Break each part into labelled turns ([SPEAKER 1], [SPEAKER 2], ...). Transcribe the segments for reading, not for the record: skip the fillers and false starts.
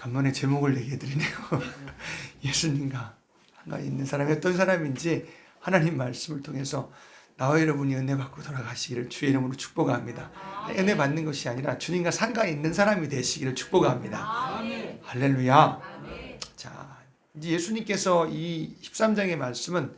[SPEAKER 1] 간만에 제목을 얘기해 드리네요. 예수님과 한가에 있는 사람이 어떤 사람인지 하나님 말씀을 통해서 나와 여러분이 은혜 받고 돌아가시기를 주의 이름으로 축복합니다. 은혜 받는 것이 아니라 주님과 상가에 있는 사람이 되시기를 축복합니다. 할렐루야. 자, 이제 예수님께서 이 13장의 말씀은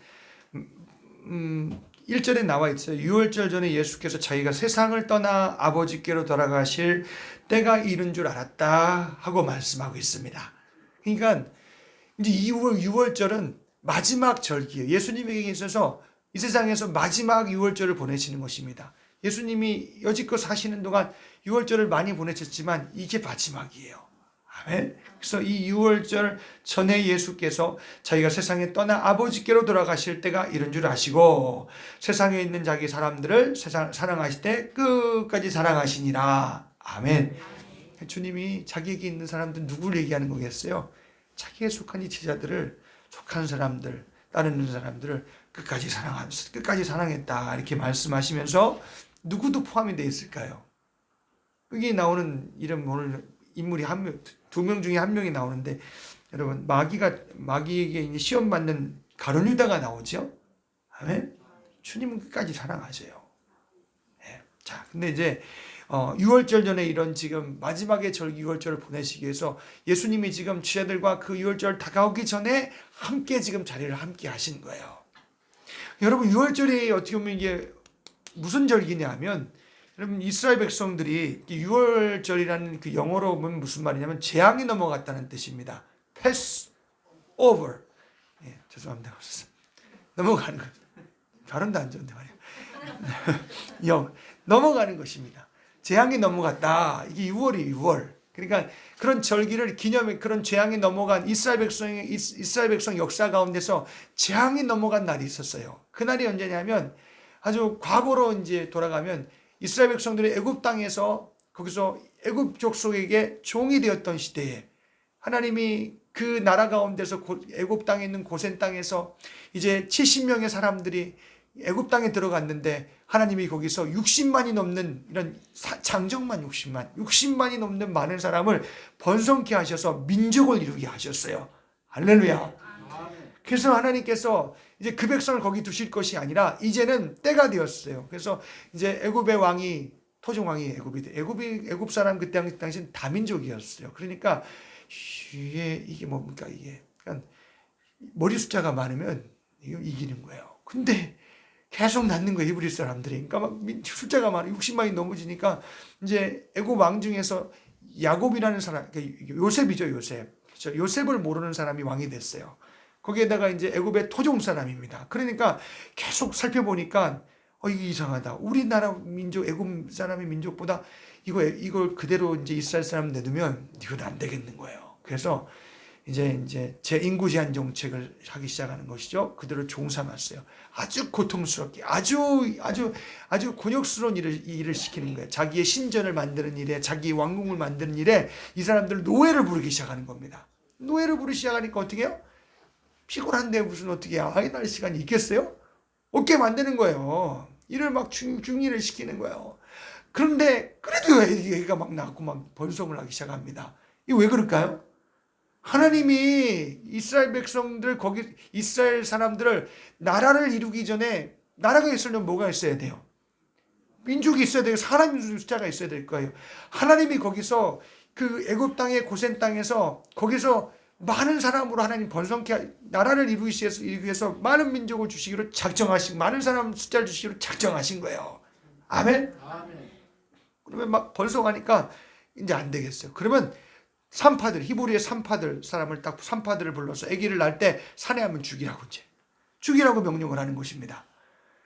[SPEAKER 1] 1절에 나와 있어요. 유월절 전에 예수께서 자기가 세상을 떠나 아버지께로 돌아가실 때가 이른 줄 알았다 하고 말씀하고 있습니다. 그러니까 이제 6월절은 마지막 절기예요. 예수님에게 있어서 이 세상에서 마지막 6월절을 보내시는 것입니다. 예수님이 여지껏 사시는 동안 6월절을 많이 보내셨지만 이게 마지막이에요. 아멘. 그래서 이 6월절 전에 예수께서 자기가 세상에 떠나 아버지께로 돌아가실 때가 이른 줄 아시고 세상에 있는 자기 사람들을 사랑하실 때 끝까지 사랑하시니라. 아멘. 주님이 자기에게 있는 사람들 누구를 얘기하는 거겠어요? 자기에 속한 이 제자들을, 속한 사람들, 따르는 사람들을 끝까지 사랑했다 이렇게 말씀하시면서 누구도 포함이 되어 있을까요? 여기 나오는 이름 오늘 인물이 두 명 중에 한 명이 나오는데, 여러분 마귀에게 이제 시험 받는 가룟 유다가 나오죠. 아멘. 주님은 끝까지 사랑하세요. 네. 자, 근데 이제 6월절 전에 이런 지금 마지막의 절기 6월절을 보내시기 위해서 예수님이 지금 제자들과 그 6월절 다가오기 전에 함께 지금 자리를 함께 하신 거예요. 여러분 6월절이 어떻게 보면 이게 무슨 절기냐 하면, 여러분 이스라엘 백성들이 6월절이라는 그 영어로 보면 무슨 말이냐면 재앙이 넘어갔다는 뜻입니다. pass over. 예, 죄송합니다. 넘어가는 것. 발음도 안 좋은데 말이에요. 넘어가는 것입니다. 재앙이 넘어갔다. 이게 6월이 6월. 그러니까 그런 절기를 기념해, 그런 재앙이 넘어간 이스라엘 백성 역사 가운데서 재앙이 넘어간 날이 있었어요. 그 날이 언제냐면 아주 과거로 이제 돌아가면 이스라엘 백성들이 애굽 땅에서 거기서 애굽 족속에게 종이 되었던 시대에 하나님이 그 나라 가운데서 애굽 땅에 있는 고센 땅에서 이제 70명의 사람들이 애굽 땅에 들어갔는데 하나님이 거기서 60만이 넘는 이런 장정만 60만이 넘는 많은 사람을 번성케 하셔서 민족을 이루게 하셨어요. 할렐루야. 그래서 하나님께서 이제 그 백성을 거기 두실 것이 아니라 이제는 때가 되었어요. 그래서 이제 애굽의 왕이 토종 왕이 애굽 사람 그때 당시는 다민족이었어요. 그러니까 이게 뭡니까 이게? 그러니까 머리 숫자가 많으면 이기는 거예요. 근데 계속 낳는 거예요, 히브리 사람들이. 그러니까 막 숫자가 많아 60만이 넘어지니까 이제 애굽 왕 중에서 야곱이라는 사람, 요셉이죠, 요셉. 그렇죠? 요셉을 모르는 사람이 왕이 됐어요. 거기에다가 이제 애굽의 토종 사람입니다. 그러니까 계속 살펴보니까 이게 이상하다. 우리나라 민족, 애굽 사람의 민족보다 이걸 그대로 이제 이스라엘 사람 내두면 이건 안 되겠는 거예요. 그래서 이제 제 인구 제한 정책을 하기 시작하는 것이죠. 그들을 종 삼았어요. 아주 고통스럽게, 아주 곤욕스러운 일을 시키는 거예요. 자기의 신전을 만드는 일에, 자기의 왕궁을 만드는 일에 이 사람들 노예를 부르기 시작하는 겁니다. 노예를 부르기 시작하니까 어떻게 해요? 피곤한데 무슨 어떻게 아이 날 시간이 있겠어요? 없게 만드는 거예요. 일을 막 중일을 시키는 거예요. 그런데 그래도 애가 막 낳고 막 번성을 하기 시작합니다. 이게 왜 그럴까요? 하나님이 이스라엘 백성들, 이스라엘 사람들을 나라를 이루기 전에 나라가 있으려면 뭐가 있어야 돼요? 민족이 있어야 되고 사람 숫자가 있어야 될 거예요. 하나님이 거기서 그 애굽 땅의 고센 땅에서 거기서 많은 사람으로 하나님 번성케 나라를 이루기 위해서 많은 민족을 주시기로 작정하신, 많은 사람 숫자를 주시기로 작정하신 거예요. 아멘? 그러면 막 번성하니까 이제 안 되겠어요. 그러면 히브리의 산파들을 불러서 아기를 낳을 때 살해하면 죽이라고 명령을 하는 것입니다.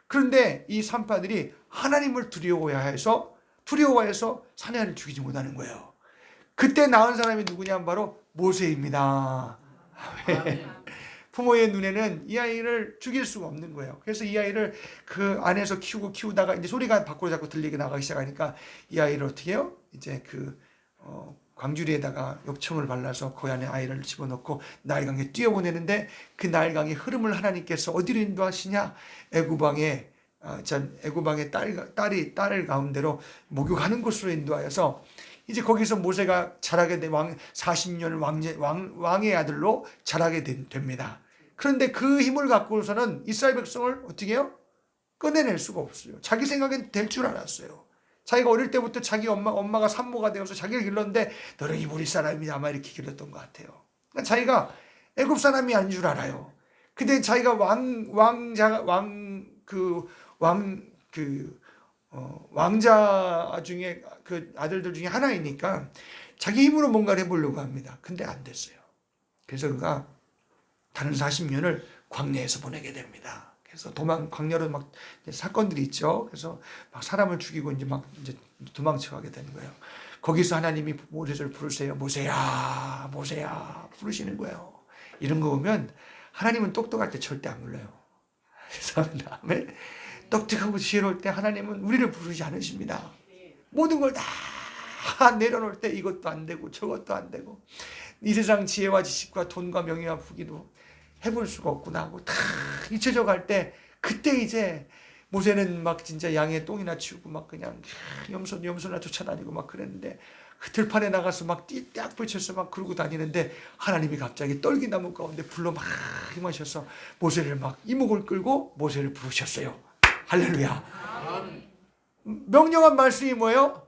[SPEAKER 1] 그런데 이 산파들이 하나님을 두려워해서 살해를 죽이지 못하는 거예요. 그때 낳은 사람이 누구냐면 바로 모세입니다. 부모의 눈에는 이 아이를 죽일 수가 없는 거예요. 그래서 이 아이를 그 안에서 키우다가 이제 소리가 밖으로 자꾸 들리게 나가기 시작하니까 이 아이를 어떻게 해요? 이제 광주리에다가 엽청을 발라서 그 안에 아이를 집어넣고 나일강에 뛰어보내는데 그 나일강의 흐름을 하나님께서 어디로 인도하시냐? 애굽왕의 딸을 가운데로 목욕하는 곳으로 인도하여서 이제 거기서 모세가 자라게 된 40년 왕의 아들로 자라게 됩니다. 그런데 그 힘을 갖고서는 이스라엘 백성을 어떻게 해요? 꺼내낼 수가 없어요. 자기 생각엔 될 줄 알았어요. 자기가 어릴 때부터 자기 엄마가 산모가 되어서 자기를 길렀는데 너는 이브리 사람이다 아마 이렇게 길렀던 것 같아요. 그러니까 자기가 애굽 사람이 아닌 줄 알아요. 근데 자기가 왕자 중에 그 아들들 중에 하나이니까 자기 힘으로 뭔가를 해보려고 합니다. 근데 안 됐어요. 그래서 그가 다른 40년을 광야에서 보내게 됩니다. 그래서 광야로 막 사건들이 있죠. 그래서 막 사람을 죽이고 이제 도망쳐가게 되는 거예요. 거기서 하나님이 모세를 부르세요. 모세야, 모세야 부르시는 거예요. 이런 거 보면 하나님은 똑똑할 때 절대 안 불러요. 죄송합니다. 똑똑하고 지혜로울 때 하나님은 우리를 부르지 않으십니다. 모든 걸 다 내려놓을 때 이것도 안 되고 저것도 안 되고 이 세상 지혜와 지식과 돈과 명예와 부귀도 해볼 수가 없구나 하고 다 잊혀져 갈 때 그때 이제 모세는 막 진짜 양의 똥이나 치우고 막 그냥 염소나 쫓아다니고 막 그랬는데 그 들판에 나가서 막 띠딱 붙여서 막 그러고 다니는데 하나님이 갑자기 떨기나무 가운데 불로 막 임하셔서 모세를 막 이목을 끌고 모세를 부르셨어요. 할렐루야. 명령한 말씀이 뭐예요?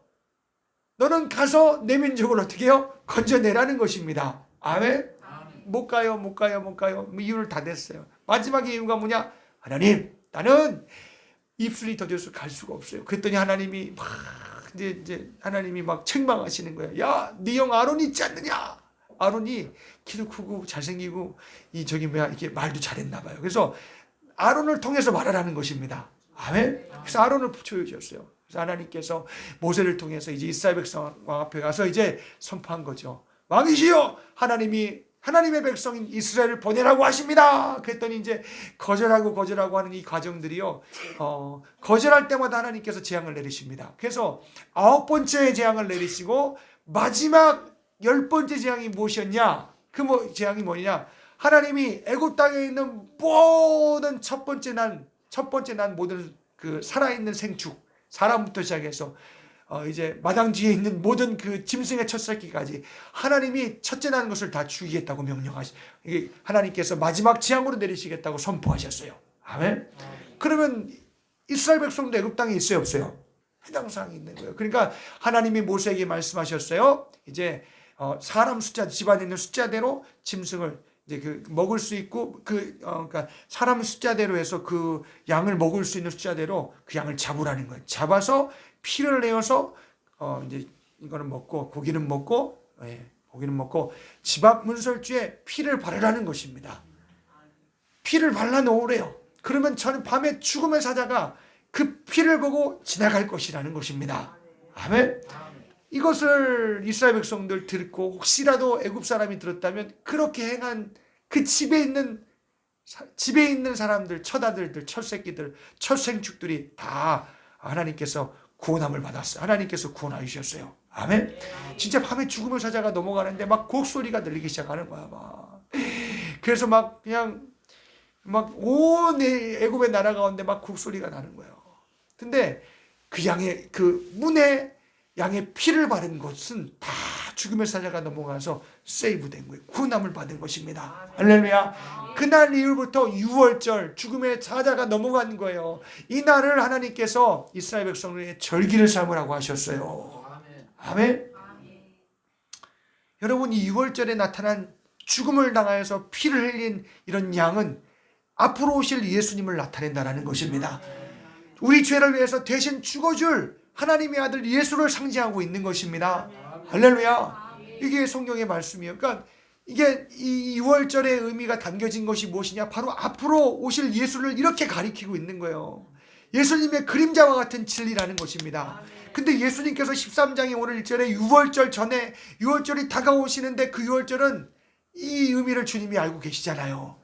[SPEAKER 1] 너는 가서 내 민족을 어떻게 해요? 건져내라는 것입니다. 아멘? 못 가요. 이유를 다 냈어요. 마지막에 이유가 뭐냐? 하나님, 나는 입술이 더뎌서 갈 수가 없어요. 그랬더니 하나님이 막 이제 하나님이 막 책망하시는 거예요. 야, 네 형 아론이 있지 않느냐? 아론이 키도 크고 잘생기고 이렇게 말도 잘했나 봐요. 그래서 아론을 통해서 말하라는 것입니다. 아멘. 그래서 아론을 붙여주셨어요. 그래서 하나님께서 모세를 통해서 이제 이스라엘 백성 앞에 가서 이제 선포한 거죠. 왕이시여, 하나님의 백성인 이스라엘을 보내라고 하십니다. 그랬더니 이제 거절하고 하는 이 과정들이요. 거절할 때마다 하나님께서 재앙을 내리십니다. 그래서 9번째 재앙을 내리시고 마지막 10번째 재앙이 무엇이었냐? 재앙이 뭐냐? 하나님이 애굽 땅에 있는 모든 첫 번째 난 모든 그 살아있는 생축, 사람부터 시작해서 이제 마당 뒤에 있는 모든 그 짐승의 첫 새끼까지 하나님이 첫째 난 것을 다 죽이겠다고 하나님께서 마지막 재앙으로 내리시겠다고 선포하셨어요. 아멘. 그러면 이스라엘 백성도 애굽 땅에 있어요, 없어요? 해당 사항이 있는 거예요. 그러니까 하나님이 모세에게 말씀하셨어요. 이제 사람 숫자, 집안에 있는 숫자대로 짐승을 이제 먹을 수 있고 그러니까 사람 숫자대로 해서 그 양을 먹을 수 있는 숫자대로 그 양을 잡으라는 거예요. 잡아서 피를 내어서 이제 이거는 먹고 고기는 먹고 집 앞 문설주에 피를 바르라는 것입니다. 피를 발라 놓으래요. 그러면 저는 밤에 죽음의 사자가 그 피를 보고 지나갈 것이라는 것입니다. 아멘. 이것을 이스라엘 백성들 듣고 혹시라도 애굽 사람이 들었다면 그렇게 행한 그 집에 있는 사람들, 첫 새끼들, 첫 생축들이 다 하나님께서 구원함을 받았어요. 하나님께서 구원하여 주셨어요. 아멘. 진짜 밤에 죽음의 사자가 넘어가는데 막 곡소리가 들리기 시작하는 거야. 그래서 막 그냥 온 애굽의 나라 가운데 막 곡소리가 나는 거예요. 근데 그 문에 양의 피를 바른 것은 다 죽음의 사자가 넘어가서 세이브된 거예요. 구원함을 받은 것입니다. 할렐루야. 그날 이후부터 유월절 죽음의 사자가 넘어간 거예요. 이 날을 하나님께서 이스라엘 백성들에게 절기를 삼으라고 하셨어요. 아멘. 여러분, 이 유월절에 나타난 죽음을 당하여서 피를 흘린 이런 양은 앞으로 오실 예수님을 나타낸다는 것입니다. 우리 죄를 위해서 대신 죽어줄 하나님의 아들 예수를 상징하고 있는 것입니다. 할렐루야. 이게 성경의 말씀이에요. 그러니까 이게 이 6월절의 의미가 담겨진 것이 무엇이냐? 바로 앞으로 오실 예수를 이렇게 가리키고 있는 거예요. 예수님의 그림자와 같은 진리라는 것입니다. 근데 예수님께서 13장의 오늘 1절에 6월절 전에 6월절이 다가오시는데 그 6월절은 이 의미를 주님이 알고 계시잖아요.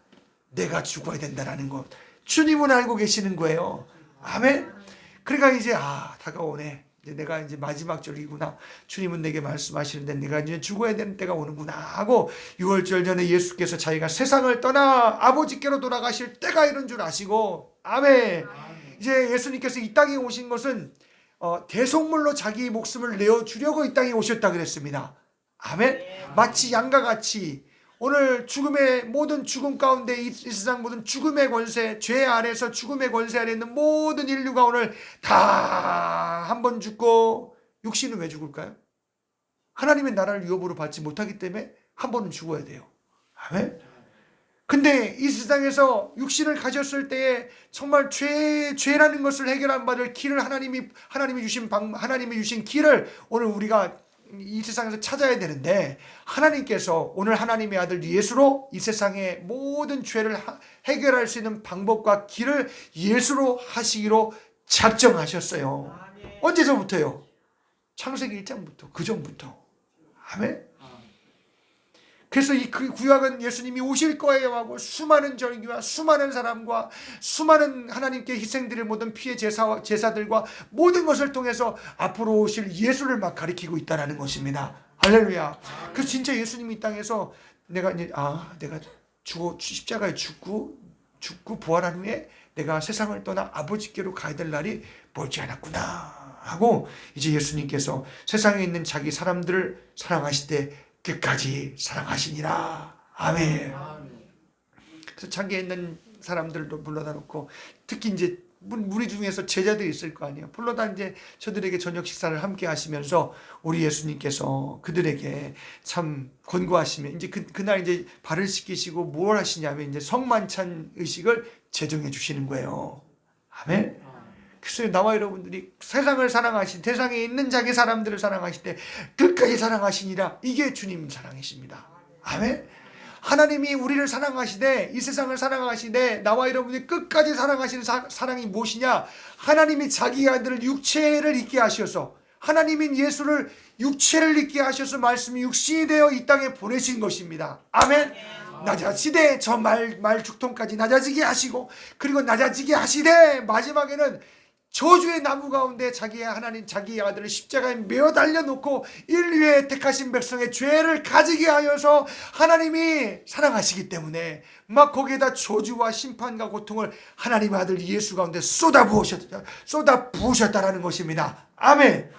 [SPEAKER 1] 내가 죽어야 된다는 것. 주님은 알고 계시는 거예요. 아멘. 그러니까 이제 다가오네. 이제 내가 이제 마지막 절이구나. 주님은 내게 말씀하시는데 내가 이제 죽어야 되는 때가 오는구나 하고 6월절 전에 예수께서 자기가 세상을 떠나 아버지께로 돌아가실 때가 이런 줄 아시고 아멘. 이제 예수님께서 이 땅에 오신 것은 대속물로 자기 목숨을 내어주려고 이 땅에 오셨다 그랬습니다. 아멘. 마치 양과 같이 오늘 죽음의 모든 죽음 가운데 이 세상 모든 죽음의 권세, 죄 아래서 죽음의 권세 아래 있는 모든 인류가 오늘 다 한 번 죽고, 육신은 왜 죽을까요? 하나님의 나라를 유업으로 받지 못하기 때문에 한 번은 죽어야 돼요. 아멘. 근데 이 세상에서 육신을 가졌을 때에 정말 죄라는 것을 해결한 바를 길을 하나님이 주신 길을 오늘 우리가 이 세상에서 찾아야 되는데, 하나님께서 오늘 하나님의 아들 예수로 이 세상의 모든 죄를 해결할 수 있는 방법과 길을 예수로 하시기로 작정하셨어요. 언제서부터요? 창세기 1장부터, 그 전부터. 아멘. 그래서 그 구약은 예수님이 오실 거예요 하고 수많은 절기와 수많은 사람과 수많은 하나님께 희생드릴 모든 피해 제사들과 모든 것을 통해서 앞으로 오실 예수를 막 가리키고 있다는 것입니다. 할렐루야. 그래서 진짜 예수님이 이 땅에서 내가 십자가에 죽고 부활한 후에 내가 세상을 떠나 아버지께로 가야 될 날이 멀지 않았구나 하고, 이제 예수님께서 세상에 있는 자기 사람들을 사랑하시되 끝까지 사랑하시니라. 아멘. 그래서 자기에 있는 사람들도 불러다 놓고, 특히 이제 무리 중에서 제자들이 있을 거 아니에요. 불러다 이제 저들에게 저녁 식사를 함께 하시면서 우리 예수님께서 그들에게 참 권고하시면, 이제 그날 이제 발을 씻기시고 뭘 하시냐면 이제 성만찬 의식을 제정해 주시는 거예요. 아멘. 그래서 나와 여러분들이 세상을 사랑하신, 세상에 있는 자기 사람들을 사랑하실 때 끝까지 사랑하시니라. 이게 주님 사랑이십니다. 아멘. 하나님이 우리를 사랑하시되, 이 세상을 사랑하시되, 나와 여러분이 끝까지 사랑하시는 사랑이 무엇이냐? 하나님이 자기 아들을 육체를 입게 하셔서, 하나님인 예수를 육체를 입게 하셔서 말씀이 육신이 되어 이 땅에 보내신 것입니다. 아멘. 낮아지되 저 말 죽통까지 낮아지게 하시고, 그리고 낮아지게 하시되 마지막에는 저주의 나무 가운데 자기의 하나님, 자기의 아들을 십자가에 메어 달려놓고 인류의 택하신 백성의 죄를 가지게 하여서 하나님이 사랑하시기 때문에 막 거기에다 저주와 심판과 고통을 하나님의 아들 예수 가운데 쏟아 부으셨다라는 것입니다. 아멘.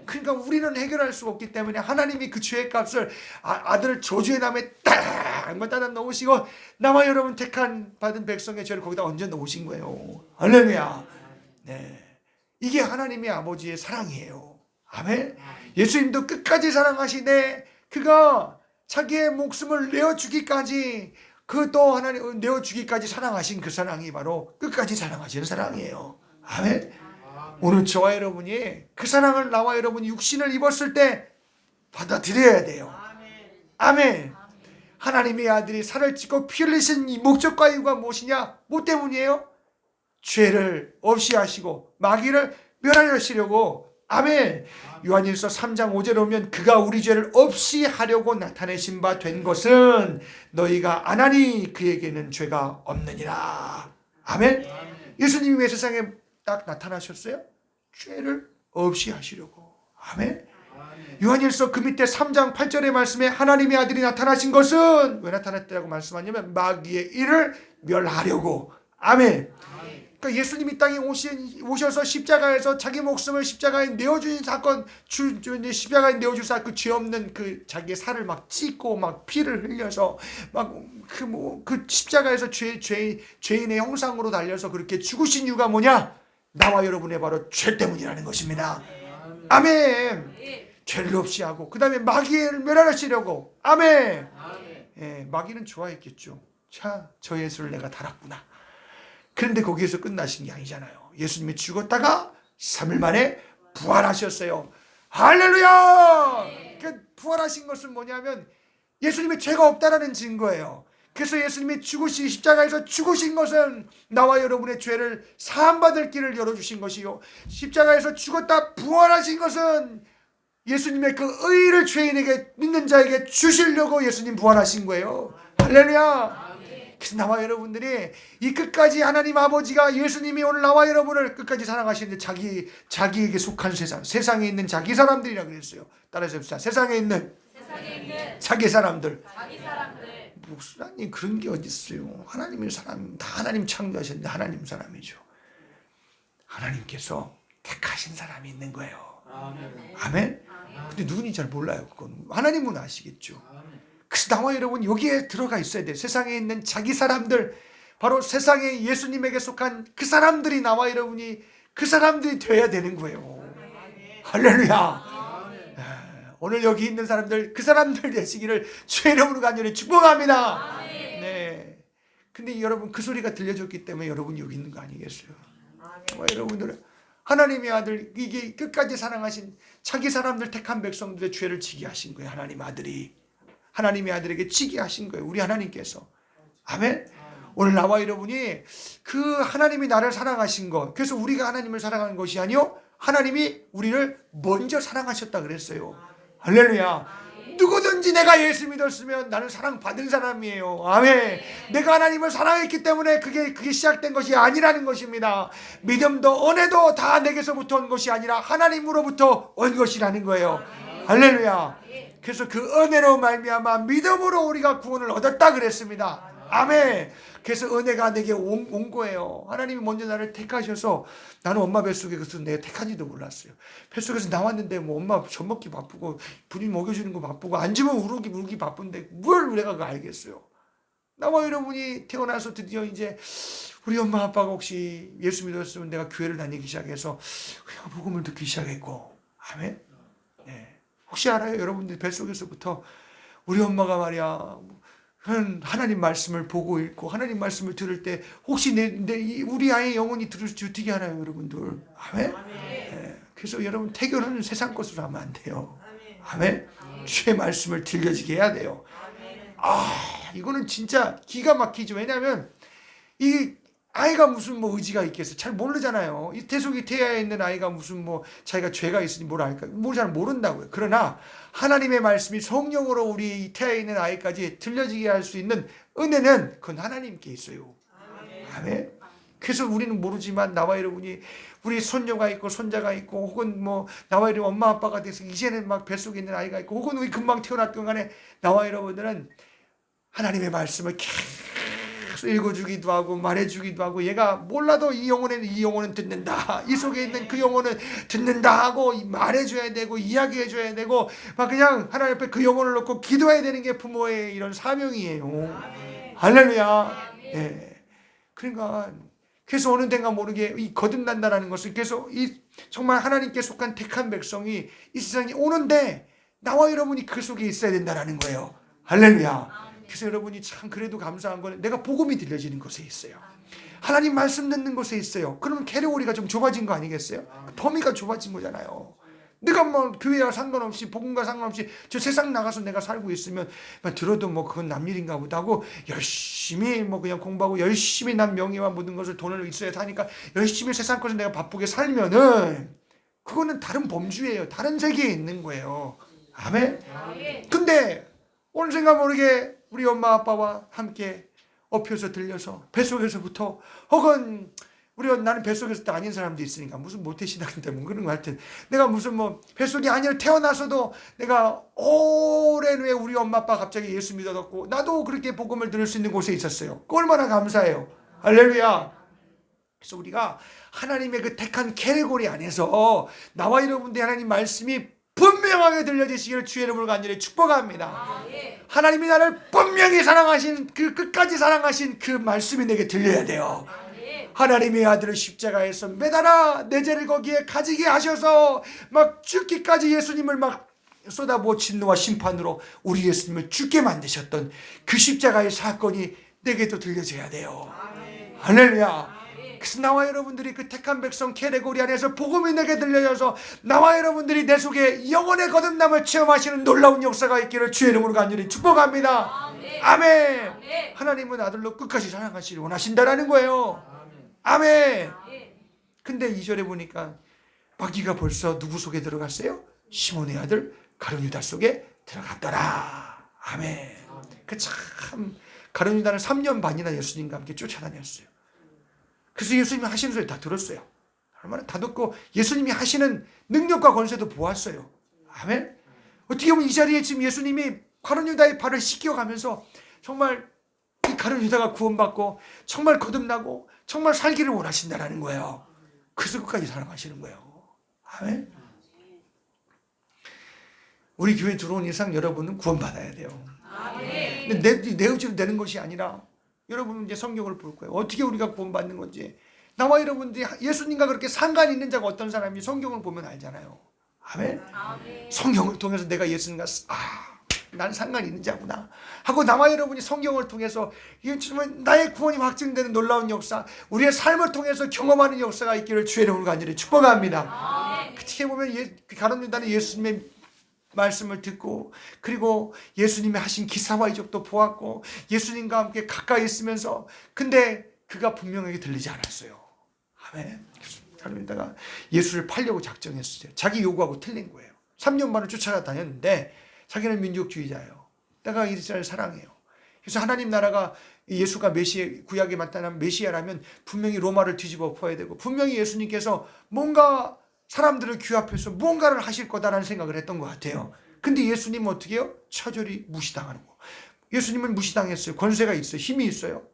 [SPEAKER 1] 그러니까 우리는 해결할 수가 없기 때문에 하나님이 그 죄의 값을 아들을 저주의 나무에 딱 따라 놓으시고, 나와 여러분 받은 백성의 죄를 거기다 얹어 놓으신 거예요. 할렐루야. 네, 이게 하나님의 아버지의 사랑이에요. 아멘. 예수님도 끝까지 사랑하시되 그가 자기의 목숨을 내어주기까지, 그 또 하나님 내어주기까지 사랑하신 그 사랑이 바로 끝까지 사랑하시는 사랑이에요. 아멘. 오늘 저와 여러분이 그 사랑을 나와 여러분이 육신을 입었을 때 받아들여야 돼요. 아멘. 하나님의 아들이 살을 찢고 피 흘리신 이 목적과 이유가 무엇이냐? 뭐 때문이에요? 죄를 없이 하시고 마귀를 멸하시려고. 아멘. 요한일서 3장 5절에 보면 그가 우리 죄를 없이 하려고 나타내신 바 된 것은 너희가 안 하니 그에게는 죄가 없느니라. 아멘. 예수님이 왜 세상에 딱 나타나셨어요? 죄를 없이 하시려고. 아멘. 요한일서 그 밑에 3장 8절의 말씀에 하나님의 아들이 나타나신 것은 왜 나타났다고 말씀하냐면 마귀의 일을 멸하려고. 아멘. 그러니까 예수님이 땅에 오셔서 십자가에서 자기 목숨을 십자가에 내어주신 사건, 십자가에 내어줄 사건, 그 죄 없는 그 자기의 살을 막 찢고 막 피를 흘려서 막 그 십자가에서 죄인의 형상으로 달려서 그렇게 죽으신 이유가 뭐냐? 나와 여러분의 바로 죄 때문이라는 것입니다. 아멘. 죄를 없이 하고 그 다음에 마귀를 멸하시려고. 아멘. 예, 마귀는 좋아했겠죠. 자, 저 예수를 내가 달았구나. 그런데 거기에서 끝나신 게 아니잖아요. 예수님이 죽었다가 3일 만에 부활하셨어요. 할렐루야! 그 부활하신 것은 뭐냐면 예수님의 죄가 없다라는 증거예요. 그래서 예수님이 십자가에서 죽으신 것은 나와 여러분의 죄를 사함받을 길을 열어주신 것이요, 십자가에서 죽었다 부활하신 것은 예수님의 그 의를 죄인에게, 믿는 자에게 주시려고 예수님 부활하신 거예요. 할렐루야! 그래서 나와 여러분들이 이 끝까지 하나님 아버지가, 예수님이 오늘 나와 여러분을 끝까지 사랑하시는데 자기에게 속한 세상에 있는 자기 사람들이라 그랬어요. 따라서 해봅시다. 세상에 있는 자기 사람들. 목사님 그런 게 어디 있어요? 하나님의 사람, 다 하나님 창조하셨는데 하나님 사람이죠. 하나님께서 택하신 사람이 있는 거예요.
[SPEAKER 2] 아멘.
[SPEAKER 1] 아멘. 근데 누군지 잘 몰라요. 그건 하나님은 아시겠죠. 그래서 나와 여러분 여기에 들어가 있어야 돼요. 세상에 있는 자기 사람들, 바로 세상에 예수님에게 속한 그 사람들이 나와 여러분이 그 사람들이 되어야 되는 거예요. 할렐루야. 오늘 여기 있는 사람들, 그 사람들 되시기를 주의 이름으로 간절히 축복합니다. 네. 근데 여러분 그 소리가 들려줬기 때문에 여러분이 여기 있는 거 아니겠어요? 여러분들은 하나님의 아들, 이게 끝까지 사랑하신 자기 사람들 택한 백성들의 죄를 지게 하신 거예요. 하나님 아들이 하나님의 아들에게 지게 하신 거예요. 우리 하나님께서. 아멘. 오늘 나와 여러분이 그 하나님이 나를 사랑하신 것, 그래서 우리가 하나님을 사랑하는 것이 아니요, 하나님이 우리를 먼저 사랑하셨다 그랬어요. 할렐루야. 누구든지 내가 예수 믿었으면 나는 사랑받은 사람이에요. 아멘. 내가 하나님을 사랑했기 때문에 그게 시작된 것이 아니라는 것입니다. 믿음도 은혜도 다 내게서부터 온 것이 아니라 하나님으로부터 온 것이라는 거예요. 할렐루야. 그래서 그 은혜로 말미암아 믿음으로 우리가 구원을 얻었다 그랬습니다. 아멘. 그래서 은혜가 내게 온 거예요. 하나님이 먼저 나를 택하셔서, 나는 엄마 뱃속에서 내가 택한지도 몰랐어요. 뱃속에서 나왔는데 뭐 엄마 젖 먹기 바쁘고 부인 먹여주는 거 바쁘고 앉으면 울기 바쁜데 뭘 내가 그거 알겠어요. 나와 여러분이 태어나서 드디어 이제 우리 엄마 아빠가 혹시 예수 믿었으면 내가 교회를 다니기 시작해서 그냥 복음을 듣기 시작했고. 아멘. 네. 혹시 알아요? 여러분들 뱃속에서부터 우리 엄마가 말이야 하나님 말씀을 보고 읽고 하나님 말씀을 들을 때 혹시 우리 아이의 영혼이 들을 수 어떻게 알아요, 여러분들? 아멘. 네. 그래서 여러분 태교는 세상 것으로 하면 안 돼요. 아멘. 주의 말씀을 들려지게 해야 돼요. 이거는 진짜 기가 막히죠. 왜냐하면 이 아이가 무슨 뭐 의지가 있겠어요? 잘 모르잖아요. 이 태속이 태아에 있는 아이가 무슨 뭐 자기가 죄가 있으니 뭘 알까? 뭘 잘 모른다고요. 그러나 하나님의 말씀이 성령으로 우리 태아에 있는 아이까지 들려지게 할 수 있는 은혜는 그건 하나님께 있어요. 아멘. 그래서 우리는 모르지만 나와 여러분이 우리 손녀가 있고 손자가 있고 혹은 뭐 나와 여러분 엄마 아빠가 돼서 이제는 막 뱃속에 있는 아이가 있고 혹은 우리 금방 태어났던 간에 나와 여러분들은 하나님의 말씀을 계속 읽어주기도 하고 말해주기도 하고, 얘가 몰라도 이 영혼은 듣는다, 이 속에 있는 그 영혼은 듣는다 하고 말해줘야 되고 이야기해줘야 되고 막 그냥 하나님 앞에 그 영혼을 놓고 기도해야 되는 게 부모의 이런 사명이에요. 할렐루야. 예. 그러니까 그래서 어느 데가 모르게 이 거듭난다라는 것을 계속 이 정말 하나님께 속한 택한 백성이 이 세상에 오는데 나와 여러분이 그 속에 있어야 된다라는 거예요. 할렐루야. 그래서 여러분이 참 그래도 감사한 거는 내가 복음이 들려지는 곳에 있어요. 하나님 말씀 듣는 곳에 있어요. 그러면 캐리고리가 좀 좁아진 거 아니겠어요? 범위가 좁아진 거잖아요. 내가 뭐 교회와 상관없이 복음과 상관없이 저 세상 나가서 내가 살고 있으면 들어도 뭐 그건 남 일인가 보다 하고 열심히 뭐 그냥 공부하고 열심히 난 명예와 모든 것을 돈을 있어야 하니까 열심히 세상 것을 내가 바쁘게 살면은 그거는 다른 범주예요. 다른 세계에 있는 거예요. 아멘. 근데 어느 생각 모르게 우리 엄마 아빠와 함께 엎혀서 들려서 뱃속에서부터 혹은 나는 뱃속에서 아닌 사람도 있으니까 무슨 모태신앙인데 뭐 그런 거 하여튼 내가 무슨 뭐 뱃속이 아니라 태어나서도 내가 오랜 후에 우리 엄마 아빠 갑자기 예수 믿어졌고 나도 그렇게 복음을 들을 수 있는 곳에 있었어요. 얼마나 감사해요. 할렐루야. 그래서 우리가 하나님의 그 택한 캐리고리 안에서 나와 여러분들 하나님 말씀이 분명하게 들려지시기를 주의 이름으로 간절히 축복합니다. 하나님이 나를 분명히 사랑하신 그 끝까지 사랑하신 그 말씀이 내게 들려야 돼요. 하나님의 아들을 십자가에서 매달아 내 죄를 거기에 가지게 하셔서 막 죽기까지 예수님을 막 쏟아부어 진노와 심판으로 우리 예수님을 죽게 만드셨던 그 십자가의 사건이 내게도 들려져야 돼요. 할렐루야. 그래서 나와 여러분들이 그 택한 백성 캐리고리 안에서 복음이 내게 들려져서 나와 여러분들이 내 속에 영혼의 거듭남을 체험하시는 놀라운 역사가 있기를 주의 이름으로 간절히 축복합니다. 아멘. 하나님은 아들로 끝까지 사랑하시길 원하신다라는 거예요. 아멘. 근데 2절에 보니까 마귀가 벌써 누구 속에 들어갔어요? 시몬의 아들 가룟 유다 속에 들어갔더라. 아멘. 그 참 가룟 유다는 3년 반이나 예수님과 함께 쫓아다녔어요. 그래서 예수님이 하시는 소리 다 들었어요. 얼마나 다 듣고 예수님이 하시는 능력과 권세도 보았어요. 아멘. 어떻게 보면 이 자리에 지금 예수님이 가룟 유다의 발을 씻겨가면서 정말 이 가룟 유다가 구원받고 정말 거듭나고 정말 살기를 원하신다라는 거예요. 그래서 끝까지 사랑하시는 거예요. 아멘. 우리 교회 들어온 이상 여러분은 구원받아야 돼요. 근데 내 의지로 되는 것이 아니라 여러분은 이제 성경을 볼 거예요. 어떻게 우리가 구원받는 건지. 나와 여러분들이 예수님과 그렇게 상관이 있는 자가 어떤 사람이 성경을 보면 알잖아요. 아멘. 성경을 통해서 내가 예수님과 난 상관이 있는 자구나 하고 나와 여러분이 성경을 통해서 나의 구원이 확증되는 놀라운 역사, 우리의 삶을 통해서 경험하는 역사가 있기를 주의 이름으로 간절히 축복합니다. 어떻게 보면 가룟 유다는 예수님의 말씀을 듣고 그리고 예수님이 하신 기사와 이적도 보았고 예수님과 함께 가까이 있으면서 근데 그가 분명하게 들리지 않았어요. 아멘. 가룟 유다가 예수를 팔려고 작정했어요. 자기 요구하고 틀린 거예요. 3년 반을 쫓아다녔는데 자기는 민족주의자예요. 내가 이스라엘 사랑해요. 그래서 하나님 나라가 예수가 메시아, 구약에 나타난 메시아라면 분명히 로마를 뒤집어 엎어야 되고 분명히 예수님께서 뭔가 사람들을 규합해서 뭔가를 하실 거다라는 생각을 했던 것 같아요. 근데 예수님은 어떻게 해요? 처절히 무시당하는 거. 예수님은 무시당했어요. 권세가 있어요. 힘이 있어요.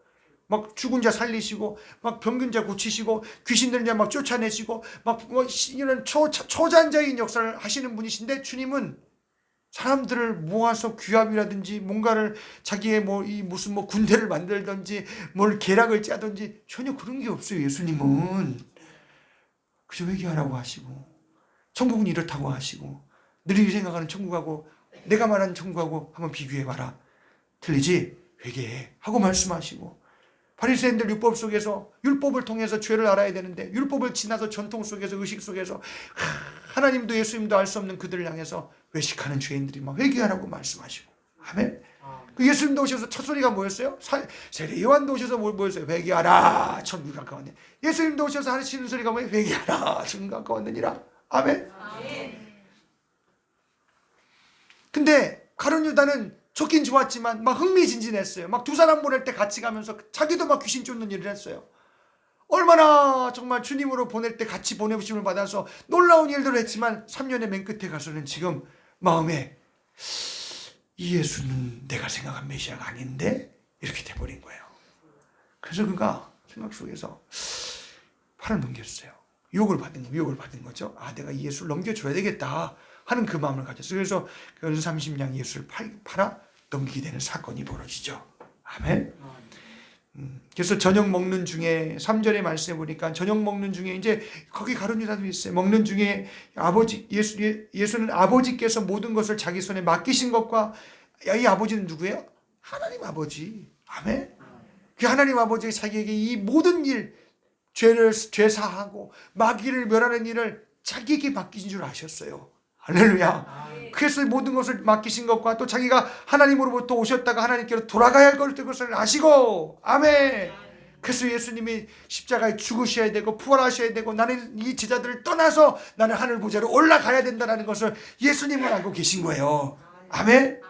[SPEAKER 1] 막 죽은 자 살리시고 막 병든 자 고치시고 귀신 들린 자 막 쫓아내시고 막 이런 초잔자인 역사를 하시는 분이신데 주님은 사람들을 모아서 규합이라든지 뭔가를 자기의 무슨 군대를 만들든지 뭘 계략을 짜든지 전혀 그런 게 없어요. 예수님은 그저 회개하라고 하시고 천국은 이렇다고 하시고 너희들이 생각하는 천국하고 내가 말하는 천국하고 한번 비교해봐라. 틀리지? 회개해 하고 말씀하시고 바리새인들 율법 속에서 율법을 통해서 죄를 알아야 되는데 율법을 지나서 전통 속에서 의식 속에서 하나님도 예수님도 알 수 없는 그들을 향해서 외식하는 죄인들이 막 회개하라고 말씀하시고 아멘. 그 예수님도 오셔서 첫 소리가 뭐였어요? 세례 요한도 오셔서 뭐였어요? 회개하라 천국이 가까웠네. 예수님도 오셔서 하시는 소리가 뭐예요? 회개하라 천국이 가까웠느니라. 아멘. 근데 가룟 유다는 좋긴 좋았지만 막 흥미진진했어요. 막 두 사람 보낼 때 같이 가면서 자기도 막 귀신 쫓는 일을 했어요. 얼마나 정말 주님으로 보낼 때 같이 보내심을 받아서 놀라운 일들을 했지만 3년의 맨 끝에 가서는 지금 마음에 이 예수는 내가 생각한 메시아가 아닌데 이렇게 돼버린 거예요. 그래서 그가 생각 속에서 팔을 넘겼어요. 유혹을 받은 거죠. 내가 이 예수를 넘겨줘야 되겠다 하는 그 마음을 가졌어요. 그래서 그 30냥 예수를 팔아 넘기게 되는 사건이 벌어지죠. 아멘. 그래서 저녁 먹는 중에 3절의 말씀에 보니까 저녁 먹는 중에 이제 거기 가룟 유다도 있어요. 먹는 중에 예수는 아버지께서 모든 것을 자기 손에 맡기신 것과 이 아버지는 누구예요? 하나님 아버지. 아멘. 그 하나님 아버지가 자기에게 이 모든 일 죄 사하고 마귀를 멸하는 일을 자기에게 맡기신 줄 아셨어요. 할렐루야. 그래서 모든 것을 맡기신 것과 또 자기가 하나님으로부터 오셨다가 하나님께로 돌아가야 할 것을 아시고 아멘. 그래서 예수님이 십자가에 죽으셔야 되고 부활하셔야 되고 나는 이 제자들을 떠나서 나는 하늘 보좌로 올라가야 된다는 것을 예수님은 알고 계신 거예요. 아멘.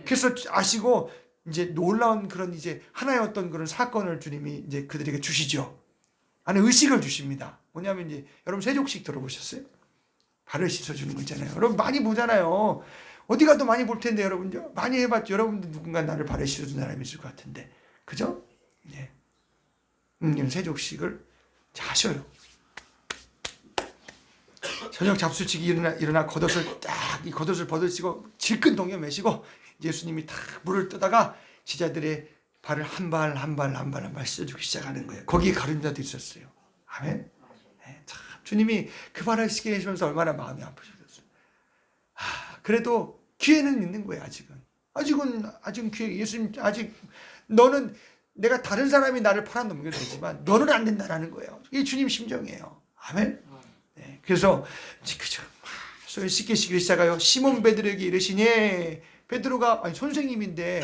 [SPEAKER 1] 그래서 아시고 이제 놀라운 그런 이제 하나의 어떤 그런 사건을 주님이 이제 그들에게 주시죠. 안에 의식을 주십니다. 뭐냐면 이제 여러분 세족식 들어보셨어요? 발을 씻어주는 거 있잖아요. 여러분 많이 보잖아요. 어디 가도 많이 볼 텐데 여러분 많이 해봤죠. 여러분도 누군가 나를 발을 씻어준 사람이 있을 것 같은데 그죠? 네. 이런 세족식을 하셔요. 저녁 잡수치기 일어나 겉옷을 딱 이 겉옷을 벗으시고 질끈 동여 매시고 예수님이 딱 물을 뜨다가 제자들의 발을 한 발 씻어주기 시작하는 거예요. 거기에 가룟 유다도 있었어요. 아멘. 네, 참 주님이 그 발을 씻게 해주면서 얼마나 마음이 아프셨어요. 그래도 기회는 있는 거예요. 아직은 기회. 예수님 아직 너는 내가 다른 사람이 나를 팔아 넘겨도 되지만 너는 안 된다라는 거예요. 이게 주님 심정이에요. 아멘. 네, 그래서 그저 손을 씻기시기 시작하여 시몬 베드로에게 이르시니 베드로가 선생님인데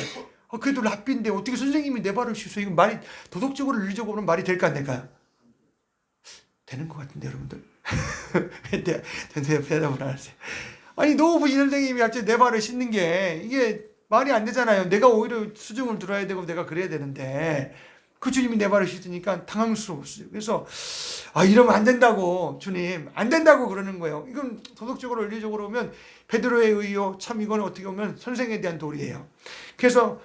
[SPEAKER 1] 그래도 랍비인데 어떻게 선생님이 내 발을 씻어? 이건 말이 도덕적으로 윤리적으로는 말이 될까 안 될까요? 되는 것 같은데 여러분들 대답을 안 하세요. 아니 너무 이 선생님이 갑자기 내 발을 씻는 게 이게 말이 안 되잖아요. 내가 오히려 수중을 들어야 되고 내가 그래야 되는데 그 주님이 내 발을 씻으니까 당황스러웠어요. 그래서 이러면 안 된다고 주님 안 된다고 그러는 거예요. 이건 도덕적으로 윤리적으로 보면 베드로의 의요 참 이거는 어떻게 보면 선생에 대한 도리예요. 그래서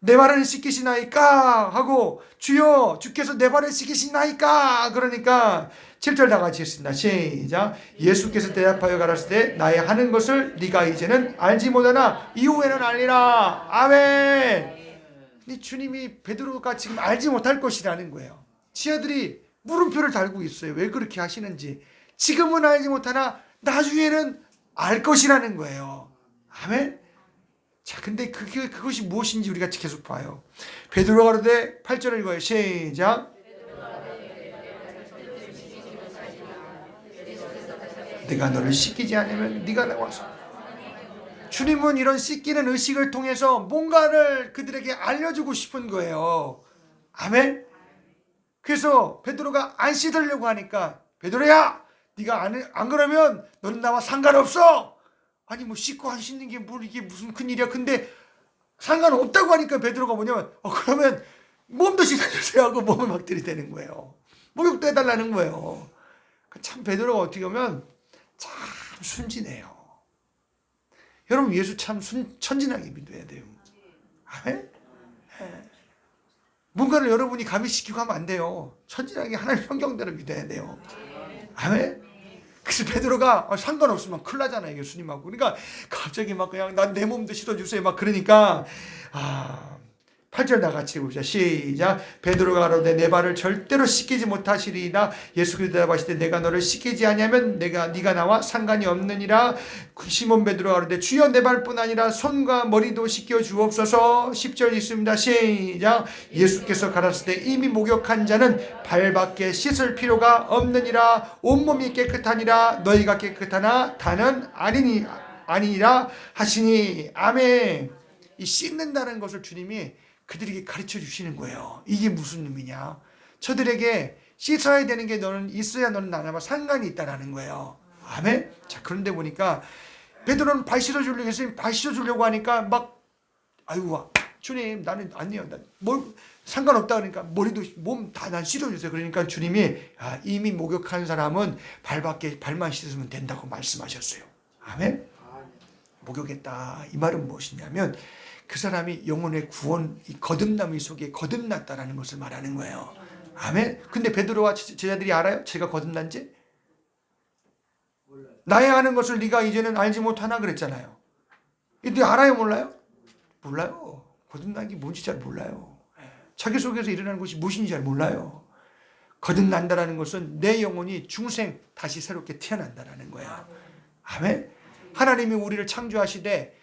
[SPEAKER 1] 내 발을 씻기시나이까 하고 주여 주께서 내 발을 씻기시나이까 그러니까 7절 다 같이 했습니다. 시작. 예수께서 대답하여 가라사대 나의 하는 것을 네가 이제는 알지 못하나 이후에는 알리라. 아멘. 근데 주님이 베드로가 지금 알지 못할 것이라는 거예요. 지하들이 물음표를 달고 있어요. 왜 그렇게 하시는지. 지금은 알지 못하나 나중에는 알 것이라는 거예요. 아멘. 자, 근데 그것이 무엇인지 우리가 계속 봐요. 베드로가 가로되 8절을 읽어요. 시작. 내가 너를 씻기지 않으면 네가 나와서. 주님은 이런 씻기는 의식을 통해서 뭔가를 그들에게 알려주고 싶은 거예요. 아멘. 그래서 베드로가 안 씻으려고 하니까 베드로야 네가 안 그러면 너는 나와 상관없어. 아니 뭐 씻고 안 씻는 게 뭐 이게 무슨 큰일이야. 근데 상관없다고 하니까 베드로가 뭐냐면 그러면 몸도 씻어주세요 하고 몸을 막 들이대는 거예요. 목욕도 해달라는 거예요. 참 베드로가 어떻게 보면 참 순진해요. 여러분 예수 참 천진하게 믿어야 돼요. 아멘? 뭔가를 여러분이 감히시키고 하면 안 돼요. 천진하게 하나님 성경대로 믿어야 돼요. 아멘? 그래서 베드로가 상관없으면 큰일 나잖아요. 예수님하고. 그러니까 갑자기 막 그냥 난 내 몸도 씻어주세요. 막 그러니까 8절 다 같이 보자. 시작. 베드로가 가로되 내 발을 절대로 씻기지 못하시리이다. 예수께서 대답하시되 내가 너를 씻기지 아니하면 네가 나와 상관이 없느니라. 시몬 베드로가 가로되 주여 내 발뿐 아니라 손과 머리도 씻겨 주옵소서. 10절 있습니다. 시작. 예수께서 가라사대 이미 목욕한 자는 발밖에 씻을 필요가 없느니라. 온몸이 깨끗하니라. 너희가 깨끗하나 다는 아니니라 하시니. 아멘. 이 씻는다는 것을 주님이 그들에게 가르쳐 주시는 거예요. 이게 무슨 의미냐? 저들에게 씻어야 되는 게 너는 있어야 너는 나와 상관이 있다라는 거예요. 아멘. 자, 그런데 보니까 베드로는 발 씻어 주려고 했으니 발 씻어 주려고 하니까 막 아이고 주님 나는 아니요. 뭘 상관없다 그러니까 머리도 몸 다 난 씻어 주세요. 그러니까 주님이 이미 목욕한 사람은 발만 씻으면 된다고 말씀하셨어요. 아멘. 목욕했다. 이 말은 무엇이냐면 그 사람이 영혼의 구원, 이 거듭남의 속에 거듭났다라는 것을 말하는 거예요. 아멘. 근데 베드로와 제자들이 알아요? 제가 거듭난지? 나의 아는 것을 네가 이제는 알지 못하나 그랬잖아요. 근데 알아요? 몰라요? 몰라요. 거듭난 게 뭔지 잘 몰라요. 자기 속에서 일어나는 것이 무엇인지 잘 몰라요. 거듭난다라는 것은 내 영혼이 중생 다시 새롭게 태어난다라는 거예요. 아멘. 하나님이 우리를 창조하시되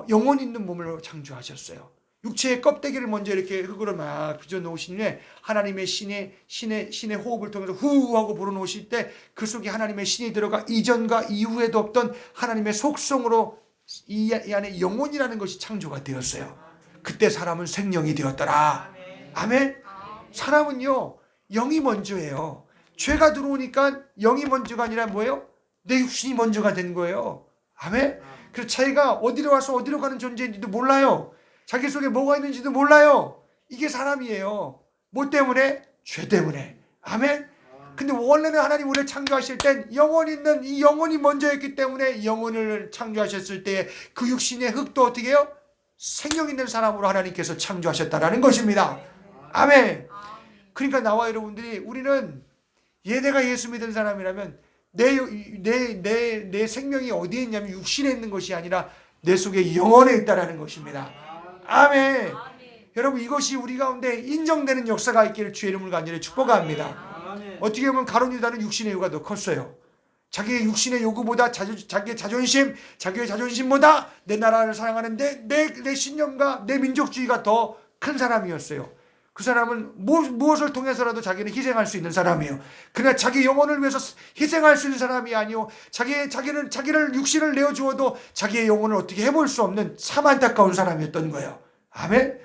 [SPEAKER 1] 영혼 있는 몸으로 창조하셨어요. 육체의 껍데기를 먼저 이렇게 흙으로 막 빚어 놓으신 후에 하나님의 신의 호흡을 통해서 후 하고 불어넣으실 때 그 속에 하나님의 신이 들어가 이전과 이후에도 없던 하나님의 속성으로 이 안에 영혼이라는 것이 창조가 되었어요. 그때 사람은 생명이 되었더라. 아멘. 사람은요 영이 먼저예요. 죄가 들어오니까 영이 먼저가 아니라 뭐예요? 내 육신이 먼저가 된 거예요. 아멘. 그래서 자기가 어디로 와서 어디로 가는 존재인지도 몰라요. 자기 속에 뭐가 있는지도 몰라요. 이게 사람이에요. 뭐 때문에? 죄 때문에. 아멘. 근데 원래는 하나님 우리를 창조하실 땐 영혼 있는 이 영혼이 먼저였기 때문에 영혼을 창조하셨을 때 그 육신의 흙도 어떻게 해요? 생명 있는 사람으로 하나님께서 창조하셨다라는 것입니다. 아멘. 그러니까 나와 여러분들이 우리는 내가 예수 믿은 사람이라면 내 생명이 어디에 있냐면 육신에 있는 것이 아니라 내 속에 영혼에 있다라는 것입니다. 아멘. 여러분 이것이 우리 가운데 인정되는 역사가 있기를 주의 이름을 간절히 축복합니다. 어떻게 보면 가룟 유다는 육신의 요구가 더 컸어요. 자기의 육신의 요구보다 자기의 자존심보다 내 나라를 사랑하는데 내 신념과 내 민족주의가 더 큰 사람이었어요. 그 사람은 무엇을 통해서라도 자기는 희생할 수 있는 사람이에요. 그러나 자기 영혼을 위해서 희생할 수 있는 사람이 아니요. 자기를 육신을 내어주어도 자기의 영혼을 어떻게 해볼 수 없는 참 안타까운 사람이었던 거예요. 아멘.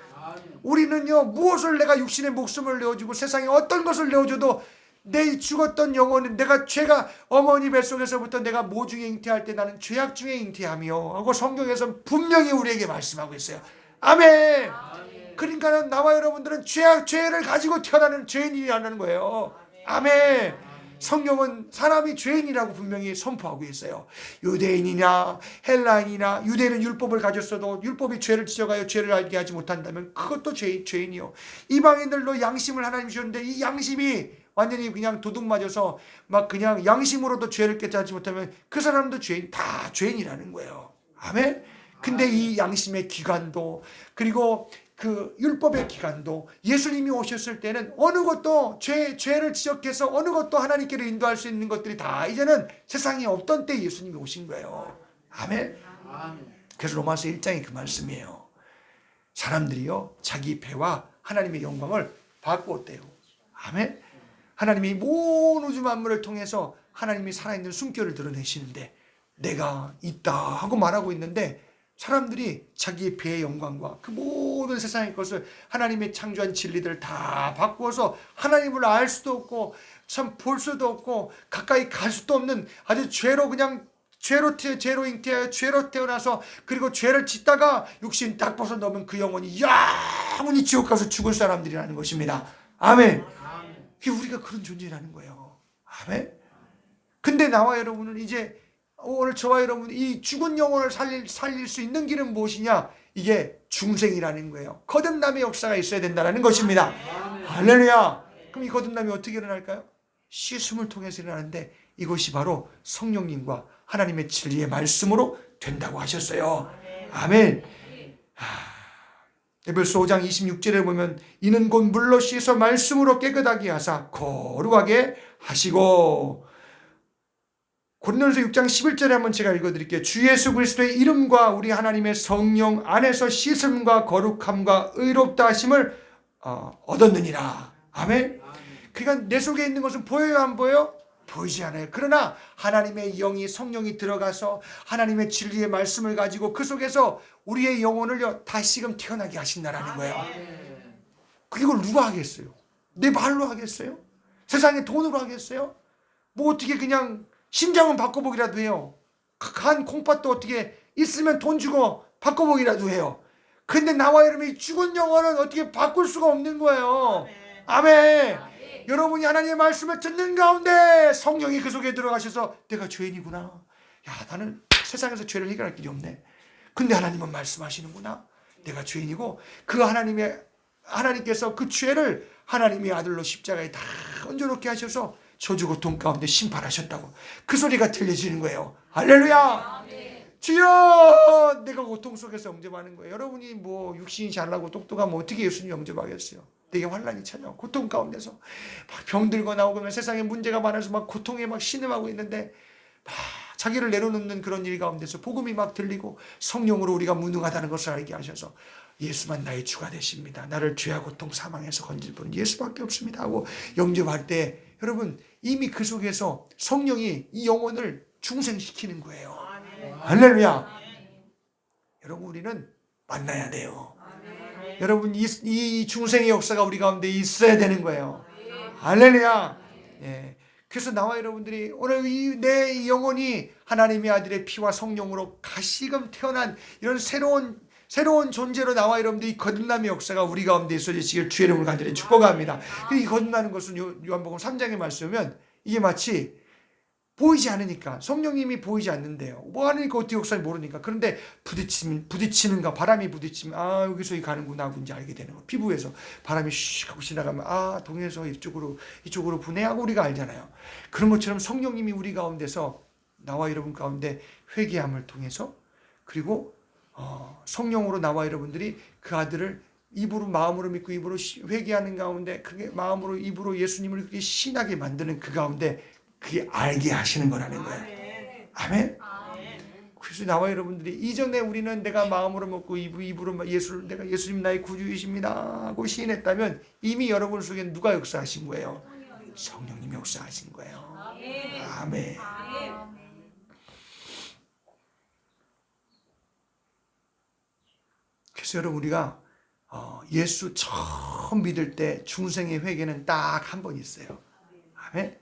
[SPEAKER 1] 우리는요 무엇을 내가 육신의 목숨을 내어주고 세상에 어떤 것을 내어줘도 내 죽었던 영혼은 죄가 어머니 뱃속에서부터 내가 모중에 잉태할 때 나는 죄악 중에 잉태하며 하고 성경에서 분명히 우리에게 말씀하고 있어요. 아멘. 그러니까 나와 여러분들은 죄를 가지고 태어나는 죄인이라는 거예요. 아멘. 성경은 사람이 죄인이라고 분명히 선포하고 있어요. 유대인이냐 헬라인이나, 유대인은 율법을 가졌어도 율법이 죄를 지적하여 죄를 알게 하지 못한다면 그것도 죄인이요. 이방인들도 양심을 하나님 주셨는데 이 양심이 완전히 그냥 도둑 맞아서 막 그냥 양심으로도 죄를 깨닫지 못하면 그 사람도 다 죄인이라는 거예요. 아멘. 근데 이 양심의 기관도, 그리고 그 율법의 기관도 예수님이 오셨을 때는 어느 것도 죄를 지적해서 어느 것도 하나님께로 인도할 수 있는 것들이 다 이제는 세상에 없던 때 예수님이 오신 거예요. 아멘. 그래서 로마서 1장이 그 말씀이에요. 사람들이요 자기 배와 하나님의 영광을 바꾸었대요. 아멘. 하나님이 모든 우주 만물을 통해서 하나님이 살아있는 숨결을 드러내시는데 내가 있다 하고 말하고 있는데, 사람들이 자기의 배의 영광과 그 모든 세상의 것을 하나님의 창조한 진리들을 다 바꾸어서 하나님을 알 수도 없고 참 볼 수도 없고 가까이 갈 수도 없는 아주 죄로 잉태하여 죄로 태어나서 그리고 죄를 짓다가 육신 딱 벗어 넘은 그 영혼이 영원히 지옥 가서 죽을 사람들이라는 것입니다. 아멘. 우리가 그런 존재라는 거예요. 아멘. 근데 나와 여러분은 이제 오늘 저와 여러분 이 죽은 영혼을 살릴 수 있는 길은 무엇이냐? 이게 중생이라는 거예요. 거듭남의 역사가 있어야 된다는 것입니다. 할렐루야. 그럼 이 거듭남이 어떻게 일어날까요? 씻음을 통해서 일어나는데 이것이 바로 성령님과 하나님의 진리의 말씀으로 된다고 하셨어요. 아멘. 에베소 5장 26절에 보면 이는 곧 물로 씻어 말씀으로 깨끗하게 하사 거룩하게 하시고, 고린도전서 6장 11절에 한번 제가 읽어드릴게요. 주 예수 그리스도의 이름과 우리 하나님의 성령 안에서 씻음과 거룩함과 의롭다 하심을 얻었느니라. 아멘. 그러니까 내 속에 있는 것은 보여요 안 보여요? 보이지 않아요. 그러나 하나님의 영이, 성령이 들어가서 하나님의 진리의 말씀을 가지고 그 속에서 우리의 영혼을 다시금 태어나게 하신다라는 거예요. 그걸 누가 하겠어요? 내 말로 하겠어요? 세상에 돈으로 하겠어요? 뭐 어떻게 그냥 심장은 바꿔보기라도 해요. 간 콩팥도 어떻게 있으면 돈 주고 바꿔보기라도 해요. 근데 나와 여러분이 죽은 영혼은 어떻게 바꿀 수가 없는 거예요. 아멘. 여러분이 하나님의 말씀을 듣는 가운데 성령이 그 속에 들어가셔서 내가 죄인이구나. 야, 나는 세상에서 죄를 해결할 길이 없네. 근데 하나님은 말씀하시는구나. 내가 죄인이고 그 하나님께서 그 죄를 하나님의 아들로 십자가에 다 얹어놓게 하셔서 저주 고통 가운데 심판하셨다고 그 소리가 들려지는 거예요. 할렐루야. 주여, 내가 고통 속에서 영접하는 거예요. 여러분이 뭐 육신이 잘나고 똑똑하면 어떻게 예수님 영접하겠어요? 되게 환란이 찾아와. 고통 가운데서 막 병들고 나오고 세상에 문제가 많아서 막 고통에 막 신음하고 있는데 막 자기를 내려놓는 그런 일 가운데서 복음이 막 들리고 성령으로 우리가 무능하다는 것을 알게 하셔서 예수만 나의 주가 되십니다. 나를 죄와 고통 사망에서 건질 분은 예수밖에 없습니다 하고 영접할 때 여러분 이미 그 속에서 성령이 이 영혼을 중생시키는 거예요. 할렐루야. 여러분 우리는 만나야 돼요. 여러분 이 중생의 역사가 우리 가운데 있어야 되는 거예요. 할렐루야. 예. 그래서 나와 여러분들이 오늘 내 영혼이 하나님의 아들의 피와 성령으로 다시금 태어난 이런 새로운 존재로 나와 여러분들이 거듭남의 역사가 우리 가운데 있어지시길 주의 이름으로 간절히 축복합니다. 이 거듭나는 것은 요한복음 3장의 말씀이면 이게 마치 보이지 않으니까, 성령님이 보이지 않는데요. 뭐 하니까 어떻게 역사를 모르니까. 그런데 부딪히는가, 바람이 부딪히면 여기서 가는구나 하고 이제 알게 되는 거. 피부에서 바람이 슉 하고 지나가면 동에서 이쪽으로 분해하고 우리가 알잖아요. 그런 것처럼 성령님이 우리 가운데서 나와 여러분 가운데 회개함을 통해서, 그리고 성령으로 나와 여러분들이 그 아들을 입으로 마음으로 믿고 입으로 회개하는 가운데, 그게 마음으로 입으로 예수님을 그렇게 신하게 만드는 그 가운데 그게 알게 하시는 거라는 거예요. 아멘. 그래서 나와 여러분들이 이전에 우리는 내가 마음으로 먹고 입으로 내가 예수님 나의 구주이십니다 하고 시인했다면 이미 여러분 속에 누가 역사하신 거예요? 성령님이 역사하신 거예요. 아멘. 그래서 여러분 우리가 예수 처음 믿을 때 중생의 회개는 딱 한 번 있어요. 아멘.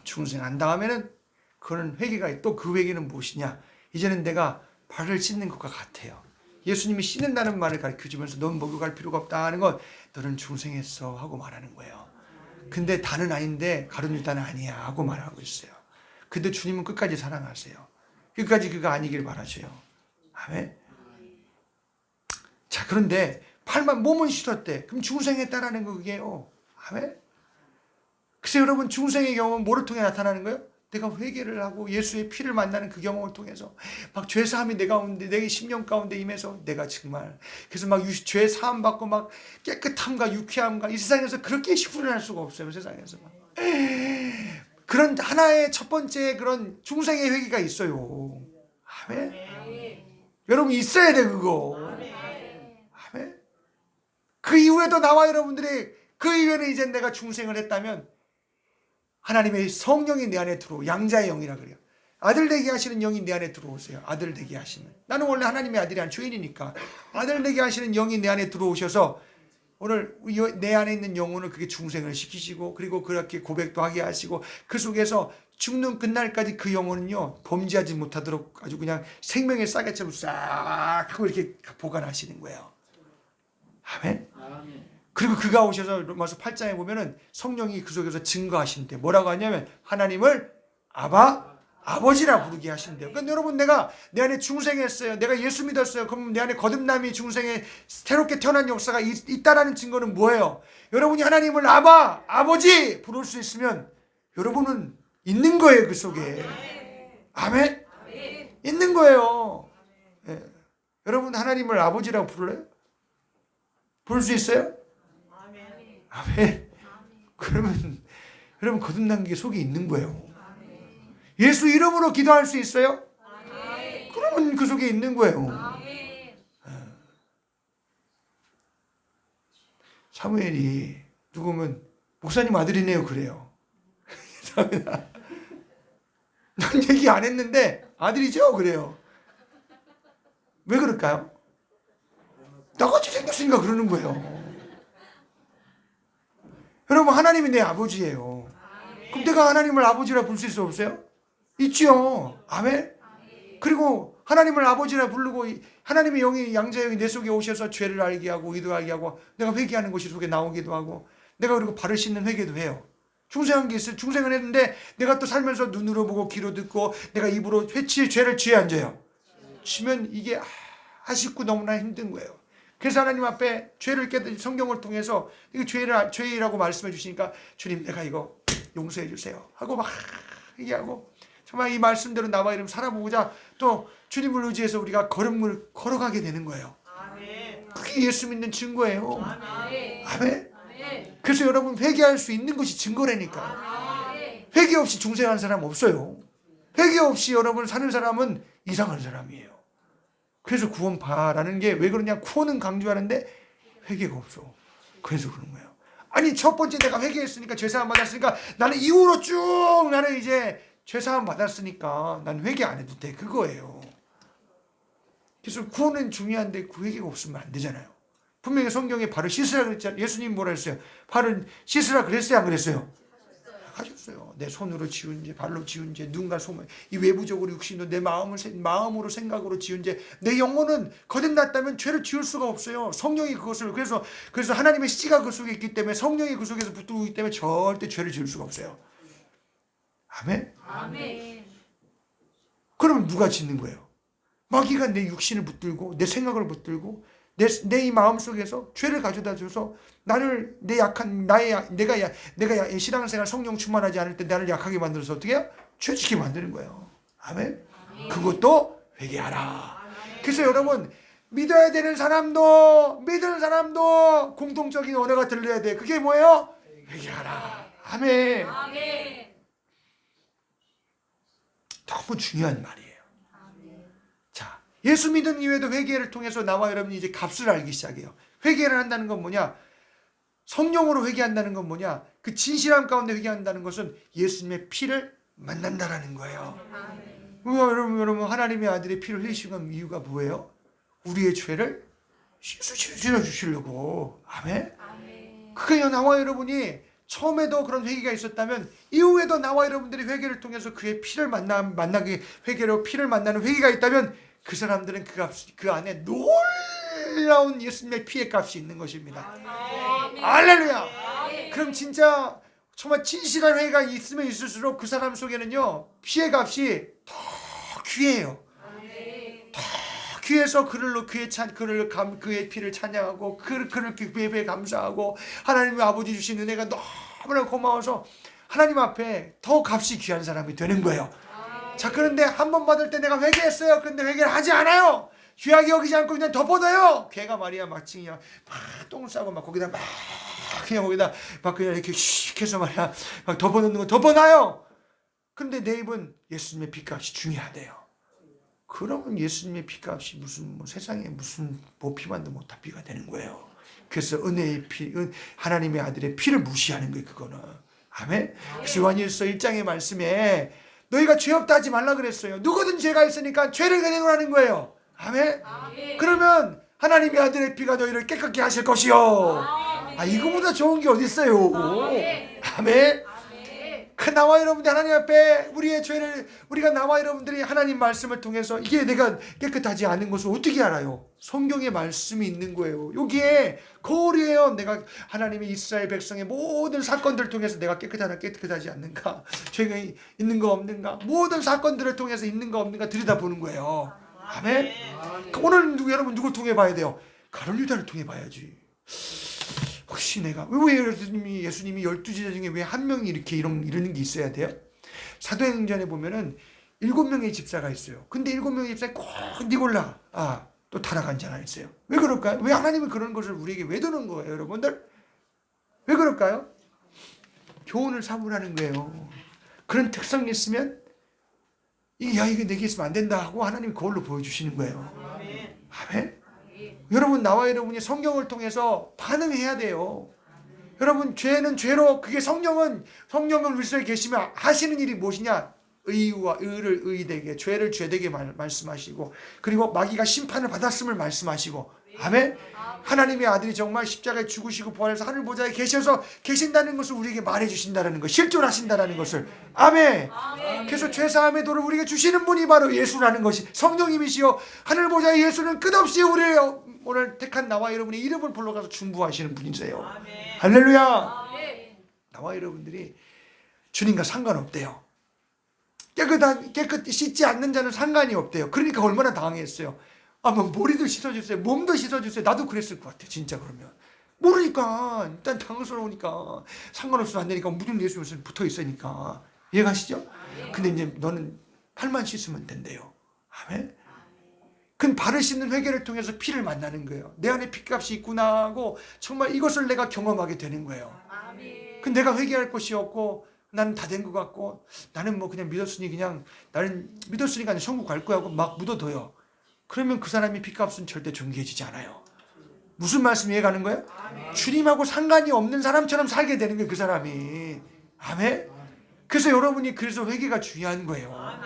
[SPEAKER 1] 중생한 다음에는 그런 회개가, 또 그 회개는 무엇이냐? 이제는 내가 발을 씻는 것과 같아요. 예수님이 씻는다는 말을 가르쳐주면서 넌 목욕할 필요가 없다 하는 건 너는 중생했어 하고 말하는 거예요. 근데 다는 아닌데 가룟 유다는 아니야 하고 말하고 있어요. 근데 주님은 끝까지 사랑하세요. 끝까지 그가 아니길 바라셔요. 아멘. 자, 그런데 몸은 싫었대. 그럼 중생했다라는 거 그게요. 아멘. 그래서 여러분, 중생의 경험은 뭐를 통해 나타나는 거예요? 내가 회개를 하고 예수의 피를 만나는 그 경험을 통해서 막 죄사함이 내 가운데, 내 심령 가운데 임해서 내가 정말, 그래서 막 죄 사함 받고 막 깨끗함과 유쾌함과, 이 세상에서 그렇게 후련할 수가 없어요. 세상에서 막. 그런 하나의 첫 번째 그런 중생의 회개가 있어요. 아멘. 여러분, 있어야 돼 그거. 아멘. 그 이후에도 나와 여러분들이, 그 이후에는 이제 내가 중생을 했다면 하나님의 성령이 내 안에 들어오, 양자의 영이라 그래요. 아들 되게 하시는 영이 내 안에 들어오세요. 아들 되게 하시는. 나는 원래 하나님의 아들이 아닌 죄인이니까 아들 되게 하시는 영이 내 안에 들어오셔서 오늘 내 안에 있는 영혼을 그게 중생을 시키시고, 그리고 그렇게 고백도 하게 하시고, 그 속에서 죽는 그날까지 그 영혼은요 범죄하지 못하도록 아주 그냥 생명의 싸개처럼 싹 하고 이렇게 보관하시는 거예요. 아멘. 그리고 그가 오셔서 로마서 8장에 보면은 성령이 그 속에서 증거하신대. 뭐라고 하냐면 하나님을 아버지라 부르게 하신대요. 그러니까 여러분, 내가 내 안에 중생했어요. 내가 예수 믿었어요. 그럼 내 안에 거듭남이, 중생의 새롭게 태어난 역사가 있다라는 증거는 뭐예요? 여러분이 하나님을 아버지 부를 수 있으면 여러분은 있는 거예요. 그 속에. 아멘. 있는 거예요. 예. 여러분 하나님을 아버지라고 부를래요? 부를 수 있어요? 아멘. 그러면 여러분 거듭난 게 속에 있는 거예요. 예수 이름으로 기도할 수 있어요? 그러면 그 속에 있는 거예요. 사무엘이 누구면 목사님 아들이네요 그래요. 난 얘기 안 했는데 아들이죠 그래요. 왜 그럴까요? 나같이 생겼으니까 그러는 거예요. 여러분, 하나님이 내 아버지예요. 그럼 내가 하나님을 아버지라 부를 수 있어 없어요? 있지요. 아멘. 그리고 하나님을 아버지라 부르고 하나님의 영이, 양자의 영이 내 속에 오셔서 죄를 알게 하고 의도하게 하고 내가 회개하는 것이 속에 나오기도 하고, 내가 그리고 발을 씻는 회개도 해요. 중생한 게 있어요. 중생을 했는데 내가 또 살면서 눈으로 보고 귀로 듣고 내가 입으로 죄를 쥐에 앉아요. 치면 이게 아쉽고 너무나 힘든 거예요. 그래서 하나님 앞에 죄를 깨닫는 성경을 통해서 이거 죄라고 말씀해 주시니까 주님 내가 이거 용서해 주세요 하고 막 얘기하고, 정말 이 말씀대로 나와 이름 살아보고자 또 주님을 의지해서 우리가 걸음을 걸어가게 되는 거예요. 그게 예수 믿는 증거예요. 아멘. 그래서 여러분, 회개할 수 있는 것이 증거라니까요. 회개 없이 중생하는 사람 없어요. 회개 없이 여러분 사는 사람은 이상한 사람이에요. 그래서 구원파라는 게 왜 그러냐, 구원은 강조하는데 회개가 없어. 그래서 그런 거예요. 아니, 첫 번째 내가 회개했으니까, 죄사함 받았으니까, 나는 이후로 쭉 나는 이제 죄사함 받았으니까 난 회개 안 해도 돼, 그거예요. 그래서 구원은 중요한데 그 회개가 없으면 안 되잖아요. 분명히 성경에 발을 씻으라 그랬잖아요. 예수님 뭐라 했어요? 발을 씻으라 그랬어요, 안 그랬어요? 하셨어요. 내 손으로 지은 죄, 발로 지은 죄, 눈과 소문, 이 외부적으로 육신도 내 마음으로 생각으로 지은 죄, 내 영혼은 거듭났다면 죄를 지을 수가 없어요. 성령이 그것을, 그래서 하나님의 씨가 그 속에 있기 때문에, 성령이 그 속에서 붙들고 있기 때문에 절대 죄를 지을 수가 없어요. 아멘. 아멘. 그러면 누가 짓는 거예요? 마귀가 내 육신을 붙들고 내 생각을 붙들고 내 이 마음 속에서 죄를 가져다 줘서 나를 내가 신앙생활 성령 충만하지 않을 때 나를 약하게 만들어서 어떻게 해요? 죄짓게 만드는 거예요. 아멘. 그것도 회개하라. 그래서 여러분, 믿어야 되는 사람도 믿는 사람도 공통적인 언어가 들려야 돼. 그게 뭐예요? 회개하라. 아멘. 너무 중요한 말이에요. 자, 예수 믿은 이후에도 회개를 통해서 나와 여러분이 이제 값을 알기 시작해요. 회개를 한다는 건 뭐냐? 성령으로 회개한다는 건 뭐냐? 그 진실함 가운데 회개한다는 것은 예수님의 피를 만난다라는 거예요. 여러분, 하나님의 아들의 피를 흘리시는 이유가 뭐예요? 우리의 죄를 씻어 주시려고. 아멘. 그게 나와 여러분이 처음에도 그런 회개가 있었다면 이후에도 나와 여러분들이 회개를 통해서 그의 피를 만나게 회개로 피를 만나는 회개가 있다면 그 사람들은 그 안에 놀라운 예수님의 피의 값이 있는 것입니다. 할렐루야. 그럼 진짜 정말 진실한 회개가 있으면 있을수록 그 사람 속에는요 피해 값이 더 귀해요. 더 귀해서 그의 피를 찬양하고 그를 예배에 감사하고 하나님의 아버지 주신 은혜가 너무나 고마워서 하나님 앞에 더 값이 귀한 사람이 되는 거예요. 자, 그런데 한 번 받을 때 내가 회개했어요. 그런데 회개를 하지 않아요. 귀하게 여기지 않고 그냥 덮어둬요. 걔가 말이야 마치 그냥 막 똥을 싸고 막 거기다 막 그냥 거기다 막 그냥 이렇게 슉 해서 말이야 막 덮어놓는 거 덮어놔요. 근데 내 입은 예수님의 피값이 중요하대요. 그러면 예수님의 피값이 무슨 세상에 무슨 피만도 못한 피가 되는 거예요. 그래서 은혜의 피, 하나님의 아들의 피를 무시하는 거예요. 그거는. 아멘. 그래서 요한일서 1장의 말씀에 너희가 죄 없다 하지 말라 그랬어요. 누구든 죄가 있으니까 죄를 내놓으라는 거예요. 아멘. 그러면 하나님의 아들의 피가 너희를 깨끗게 하실 것이요. 이거보다 좋은 게 어디 있어요. 아멘. 그 나와 여러분들 하나님 앞에 우리의 죄를 우리가 나와 여러분들이 하나님 말씀을 통해서 이게 내가 깨끗하지 않은 것을 어떻게 알아요? 성경의 말씀이 있는 거예요. 여기에 거울이에요. 내가 하나님의 이스라엘 백성의 모든 사건들을 통해서 내가 깨끗하나 깨끗하지 않는가, 죄가 있는 거 없는가, 모든 사건들을 통해서 있는 거 없는가 들여다보는 거예요. 아멘. 오늘 여러분 누굴 통해 봐야 돼요? 가룟 유다를 통해 봐야지. 혹시 내가 왜 예수님이 12제자 중에 왜 한 명이 이렇게 이러는 게 있어야 돼요? 사도행전에 보면은 7명의 집사가 있어요. 근데 7명의 집사에 꼭 니골라 또 타락한 자가 있어요. 왜 그럴까요? 왜 하나님은 그런 것을 우리에게 왜 두는 거예요, 여러분들? 왜 그럴까요? 교훈을 삼으라는 거예요. 그런 특성이 있으면 이게 내게 있으면 안 된다 하고 하나님이 그걸로 보여주시는 거예요. 아멘. 여러분, 나와 여러분이 성경을 통해서 반응해야 돼요. 여러분, 죄는 죄로, 그게 성령은 우리 속에 계시면 하시는 일이 무엇이냐? 의와 의를 의되게, 죄를 죄되게 말씀하시고, 그리고 마귀가 심판을 받았음을 말씀하시고, 아멘. 하나님의 아들이 정말 십자가에 죽으시고 부활해서 하늘 보좌에 계신다는 것을 우리에게 말해주신다는 것, 실존하신다는 것을, 아멘. 그래서 죄사함의 도를 우리에게 주시는 분이 바로 예수라는 것이 성령님이시요 하늘 보좌의 예수는 끝없이 우리의 오늘 택한 나와 여러분의 이름을 불러가서 중보하시는 분이세요. 할렐루야. 나와 여러분들이 주님과 상관없대요. 깨끗이 씻지 않는 자는 상관이 없대요. 그러니까 얼마나 당황했어요. 뭐 머리도 씻어주세요. 몸도 씻어주세요. 나도 그랬을 것 같아. 진짜 그러면. 모르니까 일단 당황스러우니까 상관없으면 안 되니까 무슨 예수님은 붙어 있으니까. 이해가시죠? 근데 이제 너는 팔만 씻으면 된대요. 아멘. 그 발을 씻는 회개를 통해서 피를 만나는 거예요. 내 안에 피값이 있구나 하고 정말 이것을 내가 경험하게 되는 거예요. 근데 내가 회개할 것이 없고 나는 다 된 것 같고 나는 뭐 그냥 나는 믿었으니까 천국 갈 거야 하고 막 묻어둬요. 그러면 그 사람의 피값은 절대 존귀해지지 않아요. 무슨 말씀 이해가는 거예요? 주님하고 상관이 없는 사람처럼 살게 되는 거예요, 그 사람이. 아멘. 그래서 여러분이 그래서 회개가 중요한 거예요.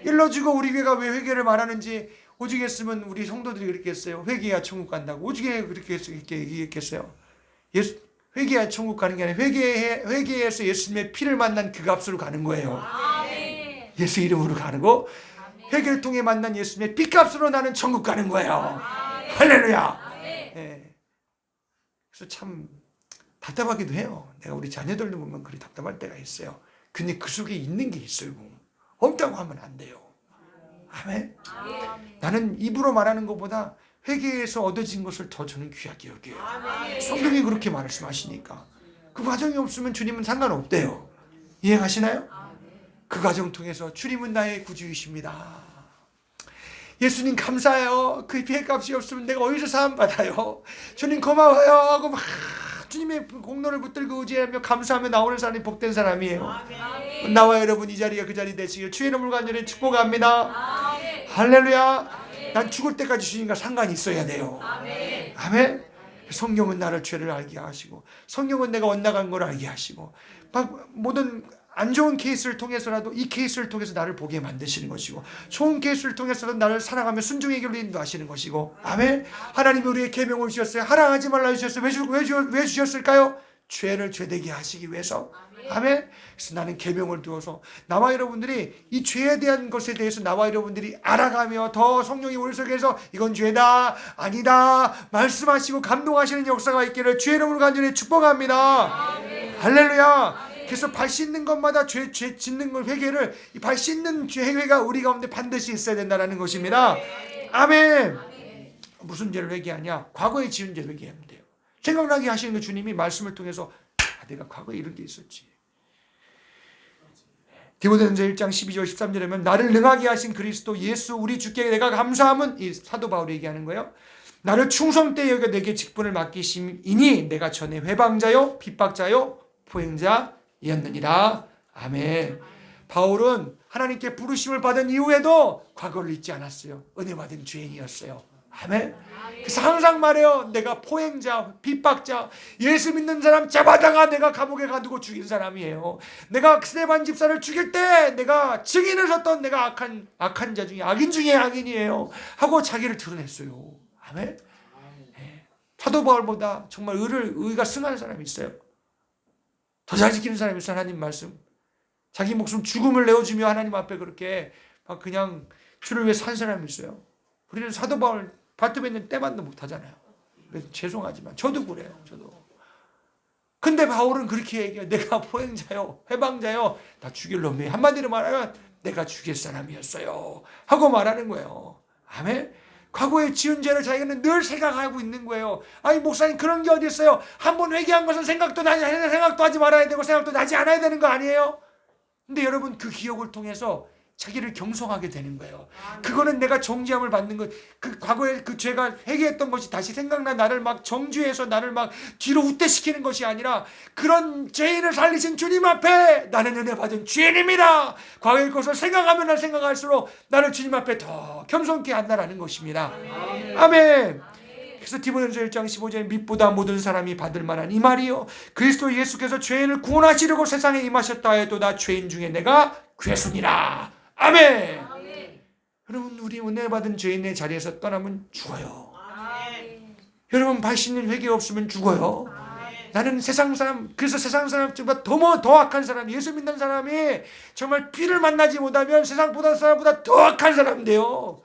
[SPEAKER 1] 일러주고 우리 교회가 왜 회개를 말하는지 오죽 했으면 우리 성도들이 그렇게 했어요. 회개해야 천국 간다고. 오죽에 그렇게 얘기했겠어요. 회개해야 천국 가는 게 아니라 회개해서 예수님의 피를 만난 그 값으로 가는 거예요. 예수 이름으로 가는 거. 회개를 통해 만난 예수님의 피값으로 나는 천국 가는 거예요. 할렐루야. 네. 그래서 참 답답하기도 해요. 내가 우리 자녀들을 보면 그리 답답할 때가 있어요. 근데 그 속에 있는 게 있어요. 없다고 하면 안 돼요. 아멘. 나는 입으로 말하는 것보다 회개에서 얻어진 것을 더 저는 귀하게 여겨요. 성경이 그렇게 말씀하시니까. 그 과정이 없으면 주님은 상관없대요. 이해하시나요? 그 과정 통해서 주님은 나의 구주이십니다. 예수님 감사해요. 그 피해값이 없으면 내가 어디서 사함받아요. 주님 고마워요 하고 막 주님의 공로를 붙들고 의지하며 감사하며 나오는 사람이 복된 사람이에요. 나와 여러분 이 자리가 그 자리 되시길 주의 이름으로 간절히 축복합니다. 할렐루야. 난 죽을 때까지 주님과 상관이 있어야 돼요. 아멘. 성경은 나를 죄를 알게 하시고 성경은 내가 엇나간 걸 알게 하시고 모든 안 좋은 케이스를 통해서라도 이 케이스를 통해서 나를 보게 만드시는 것이고 좋은 케이스를 통해서도 나를 사랑하며 순종의 길로 인도하시는 것이고 아멘. 하나님이 우리의 계명을 주셨어요. 하라하지 말라 주셨어요. 왜 주셨을까요? 죄를 죄되게 하시기 위해서. 아멘. 그래서 나는 계명을 두어서 나와 여러분들이 이 죄에 대한 것에 대해서 나와 여러분들이 알아가며 더 성령이 우리 속에서 이건 죄다 아니다 말씀하시고 감동하시는 역사가 있기를 주의 이름으로 간절히 축복합니다. 할렐루야. 그래서 발 씻는 것마다 죄 짓는 걸 회개를, 이 발 씻는 회개가 우리 가운데 반드시 있어야 된다는 것입니다. 아멘. 무슨 죄를 회개하냐? 과거에 지은 죄를 회개하면 돼요. 생각나게 하시는 거 주님이 말씀을 통해서 내가 과거에 이런 게 있었지. 디모데전서 1장 12절 13절에 보면 나를 능하게 하신 그리스도 예수 우리 주께 내가 감사함은, 이 사도 바울이 얘기하는 거예요. 나를 충성되이 여겨 내게 직분을 맡기심이니 내가 전에 회방자요 핍박자요 포행자였느니라. 아멘. 바울은 하나님께 부르심을 받은 이후에도 과거를 잊지 않았어요. 은혜 받은 죄인이었어요. 아멘. 그래서 항상 말해요. 내가 포행자, 핍박자, 예수 믿는 사람 잡아다가 내가 감옥에 가두고 죽인 사람이에요. 내가 스데반 집사를 죽일 때 내가 증인을 섰던 내가 악한 자 중에 악인 중에 악인이에요 하고 자기를 드러냈어요. 아멘. 사도 바울보다 정말 의가 승하는 사람이 있어요? 더 잘 지키는 사람이 있어요. 하나님 말씀. 자기 목숨 죽음을 내어주며 하나님 앞에 그렇게 막 그냥 주를 위해 산 사람이 있어요. 우리는 사도 바울 바트베는 때만도 못하잖아요. 죄송하지만 저도 그래요. 저도. 근데 바울은 그렇게 얘기해요. 내가 포행자요 회방자요 다 죽일 놈이, 한마디로 말하면 내가 죽일 사람이었어요 하고 말하는 거예요. 아멘. 과거에 지은 죄를 자기는 늘 생각하고 있는 거예요. 아니 목사님 그런 게 어디 있어요? 한번 회개한 것은 생각도 하지 말아야 되고 생각도 나지 않아야 되는 거 아니에요? 근데 여러분 그 기억을 통해서 자기를 경성하게 되는 거예요. 그거는 내가 정죄함을 받는 것, 그 과거에 그 죄가 회개했던 것이 다시 생각나 나를 막 정죄해서 나를 막 뒤로 우대시키는 것이 아니라, 그런 죄인을 살리신 주님 앞에 나는 은혜 받은 죄인입니다. 과거의 것을 생각하면 생각할수록 나를 주님 앞에 더 겸손케 한다라는 것입니다. 아멘. 그래서 디모데전서 1장 15절에 빛보다 모든 사람이 받을 만한 이 말이요 그리스도 예수께서 죄인을 구원하시려고 세상에 임하셨다 해도 나 죄인 중에 내가 괴순이라. 아멘. 여러분 우리 은혜 받은 죄인의 자리에서 떠나면 죽어요. 여러분 발 씻는 회개 없으면 죽어요. 나는 세상 사람, 그래서 세상 사람보다 더 악한 사람, 예수 믿는 사람이 정말 피를 만나지 못하면 세상보다 사람보다 더 악한 사람인데요.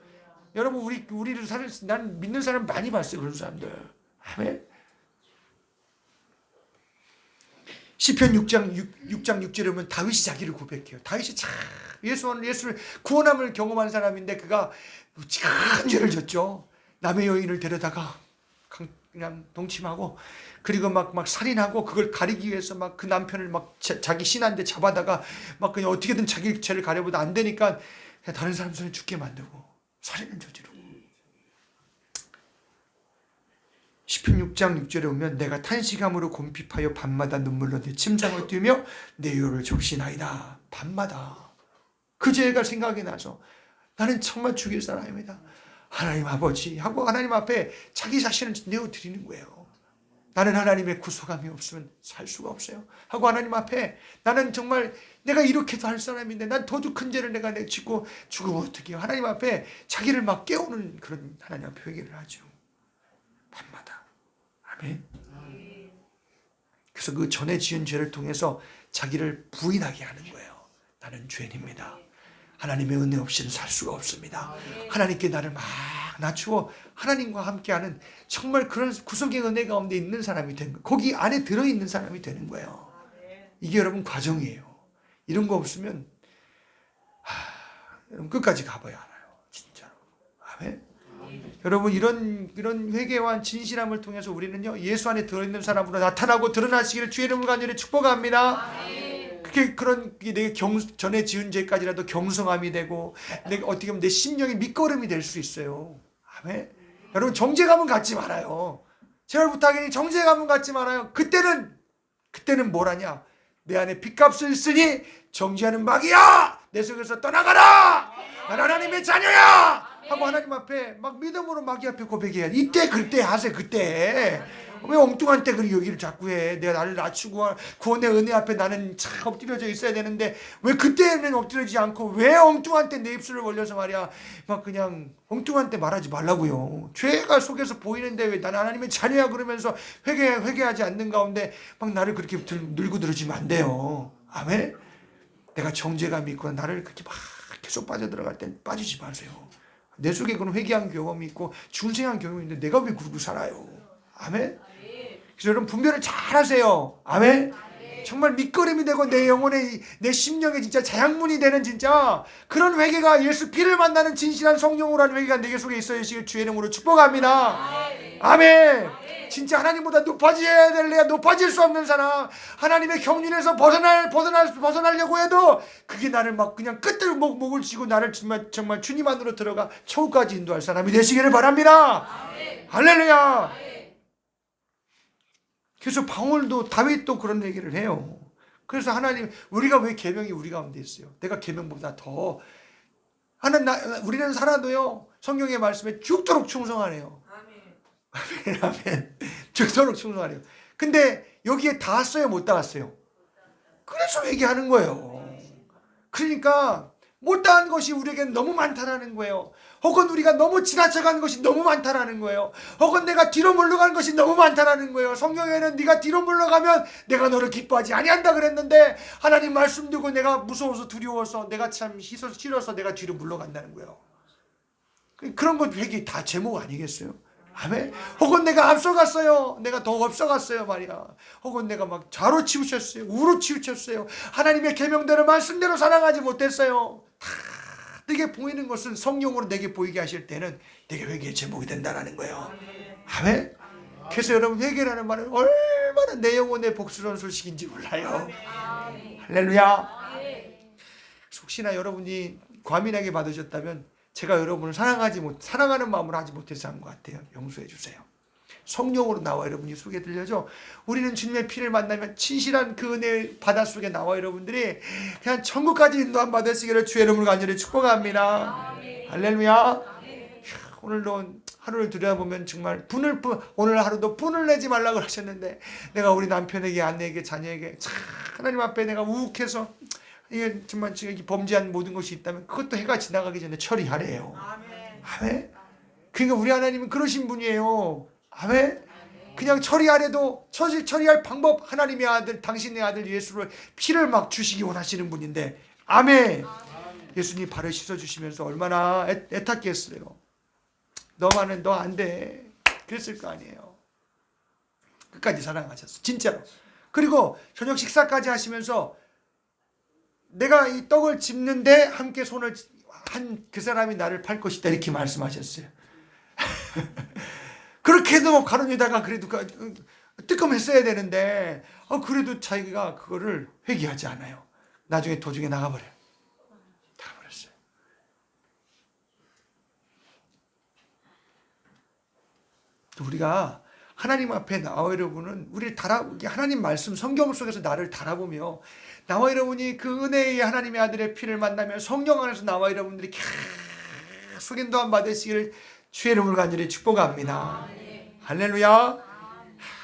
[SPEAKER 1] 여러분 우리를 난 믿는 사람 많이 봤어요. 그런 사람들. 아멘. 시편 6장 6절에 보면 다윗이 자기를 고백해요. 다윗이 참 예수를 구원함을 경험한 사람인데 그가 큰 죄를 졌죠. 남의 여인을 데려다가 그냥 동침하고, 그리고 막 살인하고, 그걸 가리기 위해서 막 그 남편을 막 자기 신하인데 잡아다가 막 그냥 어떻게든 자기 죄를 가려보다 안 되니까 그냥 다른 사람 손에 죽게 만들고 살인을 저지르고. 시편 6장 6절에 보면 내가 탄식함으로 곰핍하여 밤마다 눈물로 내 침상을 뛰며 내 요를 적시나이다. 밤마다 그 죄가 생각이 나서 나는 정말 죽일 사람입니다. 하나님 아버지 하고 하나님 앞에 자기 자신을 내어드리는 거예요. 나는 하나님의 구속함이 없으면 살 수가 없어요 하고 하나님 앞에 나는 정말 내가 이렇게도 할 사람인데 난 더 큰 죄를 내가 짓고 죽으면 어떡해요. 하나님 앞에 자기를 막 깨우는 그런 하나님 앞에 회개를 하죠. 밤마다. 아멘. 그래서 그 전에 지은 죄를 통해서 자기를 부인하게 하는 거예요. 나는 죄인입니다. 하나님의 은혜 없이는 살 수가 없습니다. 하나님께 나를 막 낮추어 하나님과 함께하는 정말 그런 구속의 은혜 가운데 있는 사람이 되는 거예요. 거기 안에 들어있는 사람이 되는 거예요. 이게 여러분 과정이에요. 이런 거 없으면 여러분 끝까지 가봐야 알아요. 진짜로. 아멘. 여러분 이런 회개와 진실함을 통해서 우리는요 예수 안에 들어있는 사람으로 나타나고 드러나시기를 주의 이름으로 간절히 축복합니다. 그게 그런 내 전에 지은 죄까지라도 경성함이 되고 내가 어떻게 보면 내 심령의 밑거름이 될 수 있어요. 아멘. 여러분 정죄감은 갖지 말아요. 제발 부탁이니 정죄감은 갖지 말아요. 그때는 뭘 하냐? 내 안에 빚값을 쓰니 정죄하는 마귀야 내 속에서 떠나가라. 난 하나님의 자녀야 하고 하나님 앞에 막 믿음으로 마귀 앞에 고백해야 돼. 이때 그때 하세요. 그때 왜 엉뚱한 때 그 여기를 자꾸 해. 내가 나를 낮추고 구원의 은혜 앞에 나는 참 엎드려져 있어야 되는데 왜 그때는 엎드려지지 않고 왜 엉뚱한 때 내 입술을 벌려서 말이야 막 그냥 엉뚱한 때 말하지 말라고요. 죄가 속에서 보이는데 왜 나는 하나님의 자녀야 그러면서 회개하지 않는 가운데 막 나를 그렇게 늘고 들어지면 안 돼요. 아멘. 내가 정죄감이 있고 나를 그렇게 막 계속 빠져들어갈 땐 빠지지 마세요. 내 속에 그런 회개한 경험이 있고 중생한 경험이 있는데 내가 왜 그러고 살아요. 아멘. 그래서 여러분 분별을 잘 하세요. 아멘. 정말 밑거름이 되고 내 영혼에 내 심령에 진짜 자양문이 되는 진짜 그런 회개가 예수 피를 만나는 진실한 성령으로 하는 회개가 내 속에 있어야 주의 이름으로 축복합니다. 아멘. 진짜 하나님보다 높아져야 될래야 높아질 수 없는 사람, 하나님의 경륜에서 벗어나려고 해도 그게 나를 막 그냥 끝을 목을 쥐고 나를 정말 주님 안으로 들어가 처우까지 인도할 사람이 되시기를 바랍니다. 할렐루야. 그래서 바울도 다윗도 그런 얘기를 해요. 그래서 하나님, 우리가 왜 계명이 우리 가운데 있어요? 내가 계명보다 더 우리는 살아도요 성경의 말씀에 죽도록 충성하네요. 아멘. 아멘. 죽도록 충성하네요. 근데 여기에 닿았어요, 못 닿았어요? 그래서 얘기하는 거예요. 그러니까 못다한 것이 우리에게 너무 많다라는 거예요. 혹은 우리가 너무 지나쳐간 것이 너무 많다라는 거예요. 혹은 내가 뒤로 물러간 것이 너무 많다라는 거예요. 성경에는 네가 뒤로 물러가면 내가 너를 기뻐하지 아니한다 그랬는데 하나님 말씀 듣고 내가 무서워서 두려워서 내가 참 싫어서 내가 뒤로 물러간다는 거예요. 그런 것 회개 다 제목 아니겠어요? 아멘. 혹은 내가 앞서갔어요. 내가 더 앞서갔어요 말이야. 혹은 내가 막 좌로 치우쳤어요. 우로 치우쳤어요. 하나님의 계명대로 말씀대로 살아가지 못했어요. 다 내게 보이는 것은 성령으로 내게 보이게 하실 때는 내게 회개의 제목이 된다는 거예요. 아멘. 그래서 여러분 회개라는 말은 얼마나 내 영혼의 복스러운 소식인지 몰라요. 할렐루야. 혹시나 여러분이 과민하게 받으셨다면 제가 여러분을 사랑하는 마음으로 하지 못해서 한 것 같아요. 용서해 주세요. 성령으로 나와 여러분이 속에 들려줘. 우리는 주님의 피를 만나면 진실한 그 은혜 바닷속에 나와 여러분들이 그냥 천국까지 인도함 받으시기를 주의 이름으로 간절히 축복합니다. 할렐루야. 오늘도 하루를 들여다보면 정말 오늘 하루도 분을 내지 말라고 하셨는데 내가 우리 남편에게 아내에게 자녀에게 하나님 앞에 내가 우욱해서 이게 정말 지금 범죄한 모든 것이 있다면 그것도 해가 지나가기 전에 처리하래요. 아멘. 그러니까 우리 하나님은 그러신 분이에요. 아멘. 그냥 처리하래도 처리할 방법 하나님의 아들 당신의 아들 예수를 피를 막 주시기 원하시는 분인데 아멘. 예수님 발을 씻어주시면서 얼마나 애탔겠어요. 너만은 너 안 돼. 그랬을 거 아니에요. 끝까지 사랑하셨어. 진짜로. 그리고 저녁 식사까지 하시면서 내가 이 떡을 집는데 함께 손을 한 그 사람이 나를 팔 것이다 이렇게 말씀하셨어요. 그렇게 해도 가론유다가 그래도 뜨끔했어야 되는데 그래도 자기가 그거를 회개하지 않아요. 나중에 도중에 나가버려요. 우리가 하나님 앞에 나와 여러분은 우리를 하나님 말씀 성경 속에서 나를 달아보며 나와 여러분이 그 은혜의 하나님의 아들의 피를 만나며 성령 안에서 나와 여러분들이 계속 인도함 받으시기를 주의 이름으로 간절히 축복합니다. 할렐루야.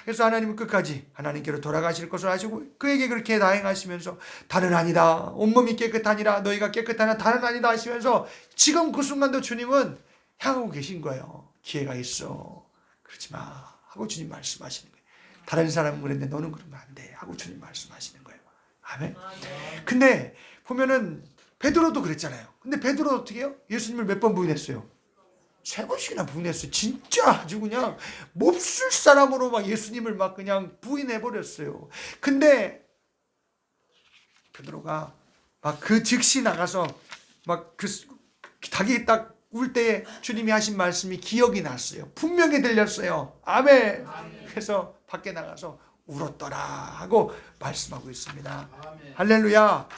[SPEAKER 1] 그래서 하나님은 끝까지 하나님께로 돌아가실 것을 아시고 그에게 그렇게 다행하시면서 다는 아니다 온몸이 깨끗하니라 너희가 깨끗하나 다는 아니다 하시면서 지금 그 순간도 주님은 향하고 계신 거예요. 기회가 있어. 그러지 마 하고 주님 말씀하시는 거예요. 다른 사람은 그랬는데 너는 그러면 안 돼 하고 주님 말씀하시는 거예요. 아멘. 근데 보면은 베드로도 그랬잖아요. 근데 베드로 어떻게 해요? 예수님을 몇 번 부인했어요? 3번씩이나 부인했어요. 진짜 아주 그냥 몹쓸 사람으로 막 예수님을 막 그냥 부인해버렸어요. 근데 베드로가 막 그 즉시 나가서 막 닭이 딱 울 때에 주님이 하신 말씀이 기억이 났어요. 분명히 들렸어요. 아멘. 그래서 밖에 나가서 울었더라 하고 말씀하고 있습니다. 할렐루야.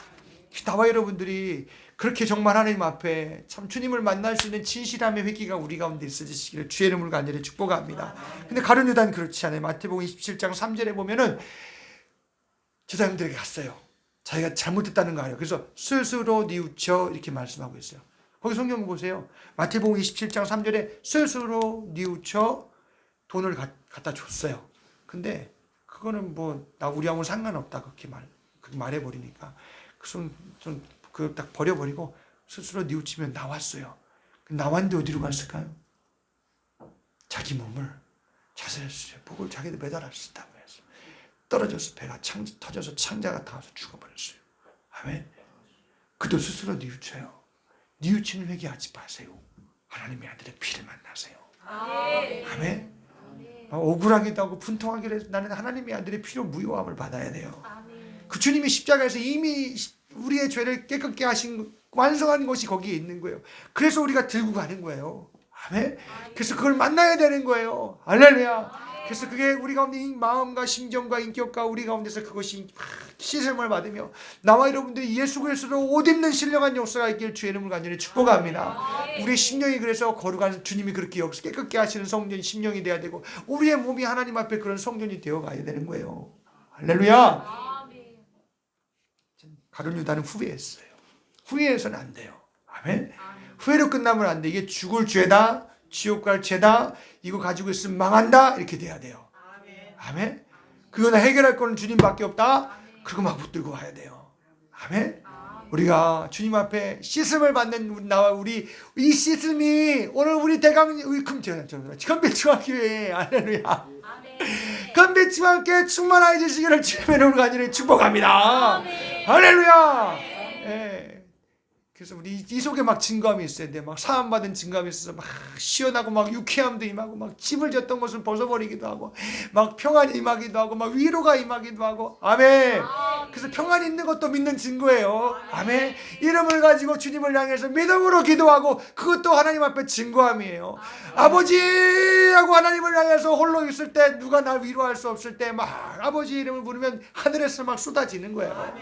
[SPEAKER 1] 나와 여러분들이 그렇게 정말 하나님 앞에 참 주님을 만날 수 있는 진실함의 회개가 우리 가운데 있어지시기를 주의 이름으로 간절히 축복합니다. 근데 가룟 유다는 그렇지 않아요. 마태복음 27장 3절에 보면은 제자님들에게 갔어요. 자기가 잘못했다는 거 알아요. 그래서 스스로 뉘우쳐 이렇게 말씀하고 있어요. 거기 성경 보세요. 마태복음 27장 3절에 스스로 뉘우쳐 돈을 갖다 줬어요. 근데 그거는 우리 아무 상관없다 그렇게 말해버리니까 그걸 딱 버려버리고 스스로 뉘우치면 나왔어요. 나왔는데 어디로 갔을까요? 자기 몸을 자살했어요. 목을 자기도 매달았었다고 해서 떨어져서 배가 터져서 창자가 닿아서 죽어버렸어요. 아멘. 그도 스스로 뉘우쳐요. 뉘우치는 회개하지 마세요. 하나님의 아들의 피를 만나세요. 아멘. 억울하기도 하고 분통하기도 해서 나는 하나님의 아들의 피로 무효함을 받아야 돼요. 그 주님이 십자가에서 이미 우리의 죄를 깨끗게 하신 완성한 것이 거기에 있는 거예요. 그래서 우리가 들고 가는 거예요. 아멘. 그래서 그걸 만나야 되는 거예요. 할렐루야. 그래서 그게 우리 가운데 마음과 심정과 인격과 우리 가운데서 그것이 씻음을 받으며 나와 여러분들이 예수 그리스도로 옷 입는 신령한 역사가 있길 주의 이름을 간절히 축복합니다. 우리의 심령이 그래서 거룩한 주님이 그렇게 깨끗게 하시는 성전 심령이 되어야 되고 우리의 몸이 하나님 앞에 그런 성전이 되어 가야 되는 거예요. 할렐루야. 가룟 유다는 후회했어요. 후회해서는 안 돼요. 아멘. 후회로 끝나면 안 돼. 이게 죽을 죄다, 지옥 갈 죄다, 이거 가지고 있으면 망한다, 이렇게 돼야 돼요. 아멘. 그거나 해결할 거는 주님밖에 없다. 그거 막 붙들고 와야 돼요. 아멘. 우리가 주님 앞에 씻음을 받는 나와 우리 이 씻음이 오늘 우리 대강 건배중학교에 할렐루야. 건배중학교에 충만하게 되시기를 주님의 이름으로 간절히 축복합니다. 할렐루야. 예. 그래서 우리 이 속에 막 증거함이 있어야 돼. 막 사함받은 증거함이 있어서 막 시원하고 막 유쾌함도 임하고 막 짐을 졌던 것을 벗어버리기도 하고 막 평안이 임하기도 하고 막 위로가 임하기도 하고. 아멘. 그래서 평안이 있는 것도 믿는 증거예요. 아멘. 이름을 가지고 주님을 향해서 믿음으로 기도하고 그것도 하나님 앞에 증거함이에요. 아버지 하고 하나님을 향해서 홀로 있을 때 누가 날 위로할 수 없을 때 막 아버지 이름을 부르면 하늘에서 막 쏟아지는 거예요.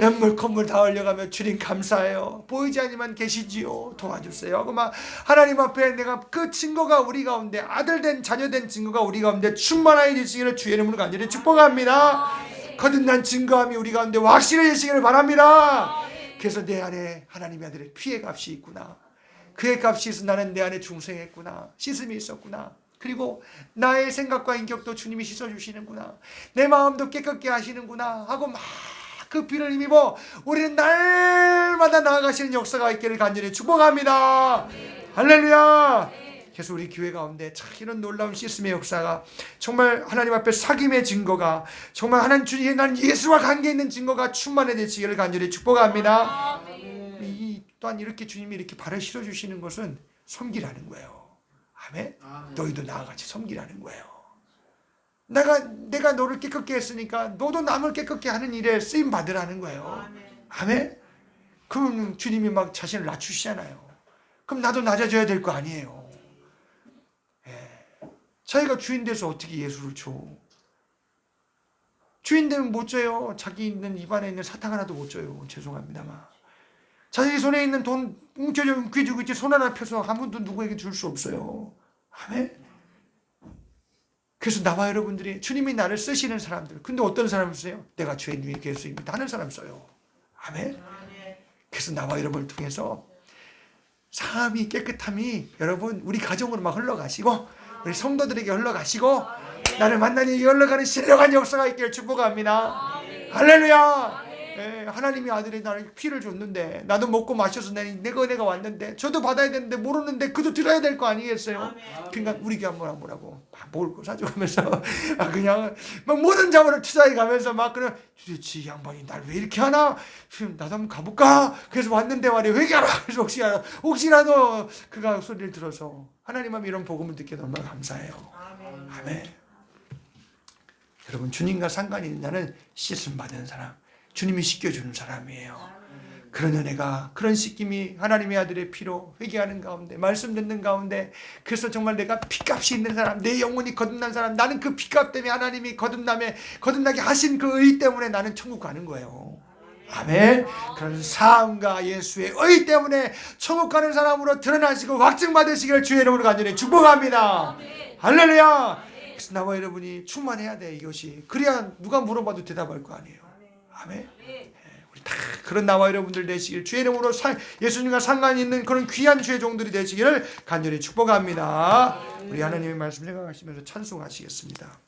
[SPEAKER 1] 연물 콧물 다 흘려가며 주님 감사해요. 보이지 않지만 계시지요. 도와주세요 하고 막 하나님 앞에 내가 그 증거가 우리 가운데 아들된 자녀된 증거가 우리 가운데 충만하게 되시기를 주의 이름으로 간절히 축복합니다. 거듭난 증거함이 우리 가운데 확실해지시기를 바랍니다. 그래서 내 안에 하나님의 아들의 피의 값이 있구나. 그의 값이 있어 나는 내 안에 중생했구나. 씻음이 있었구나. 그리고 나의 생각과 인격도 주님이 씻어주시는구나. 내 마음도 깨끗게 하시는구나 하고 막 그 피를 힘입어 우리는 날마다 나아가시는 역사가 있기를 간절히 축복합니다. 할렐루야. 그래서 우리 교회 가운데 참 이런 놀라운 씻음의 역사가 정말 하나님 앞에 사귐의 증거가 정말 하나님 주님 난 예수와 관계 있는 증거가 충만해지기를 간절히 축복합니다. 또한 이렇게 주님이 이렇게 발을 실어주시는 것은 섬기라는 거예요. 아멘. 너희도 나와 같이 섬기라는 거예요. 내가 너를 깨끗게 했으니까 너도 남을 깨끗게 하는 일에 쓰임 받으라는 거예요. 아멘. 그럼 주님이 막 자신을 낮추시잖아요. 그럼 나도 낮아져야 될 거 아니에요. 자기가 주인 돼서 어떻게 예수를 줘? 주인 되면 못 줘요. 자기 있는 입안에 있는 사탕 하나도 못 줘요. 죄송합니다만. 자기 손에 있는 돈 움켜쥐고 있지 손 하나 펴서 아무도 누구에게 줄 수 없어요. 아멘. 그래서 나와 여러분들이 주님이 나를 쓰시는 사람들. 근데 어떤 사람을 써요? 내가 죄인 중에 예수입니다 하는 사람 써요. 아멘. 그래서 나와 여러분을 통해서 삶이 깨끗함이 여러분 우리 가정으로 막 흘러가시고 우리 성도들에게 흘러가시고 나를 만나니 흘러가는 신령한 역사가 있기를 축복합니다. 할렐루야. 하나님이 아들이 나를 피를 줬는데 나도 먹고 마셔서 내가 왔는데 저도 받아야 되는데 모르는데 그도 들어야 될 거 아니겠어요? 그러니까 우리 교회 한번 하라고 먹을 거 사줘가면서 그냥 막 모든 자원을 투자해 가면서 막 그런 도대체 이 양반이 날 왜 이렇게 하나? 나도 한번 가볼까? 그래서 왔는데 말이야 회개하라. 그래서 혹시라도 그가 소리를 들어서 하나님 앞에 이런 복음을 듣게 너무나 감사해요. 아멘. 여러분 주님과 상관이 있는 자는 씻음 받은 사람. 주님이 씻겨주는 사람이에요. 그런 은혜가 그런 씻김이 하나님의 아들의 피로 회개하는 가운데 말씀 듣는 가운데 그래서 정말 내가 피값이 있는 사람 내 영혼이 거듭난 사람 나는 그 피값 때문에 하나님이 거듭나게 하신 그 의 때문에 나는 천국 가는 거예요. 아멘. 그런 사함과 예수의 의 때문에 천국 가는 사람으로 드러나시고 확증받으시기를 주의 이름으로 간절히 축복합니다. 할렐루야. 그래서 나와 여러분이 충만해야 돼 이것이. 그래야 누가 물어봐도 대답할 거 아니에요. 아멘. 우리 다 그런 나와 여러분들 되시길 주의 이름으로 예수님과 상관이 있는 그런 귀한 주의 종들이 되시기를 간절히 축복합니다. 우리 하나님의 말씀 생각하시면서 찬송하시겠습니다.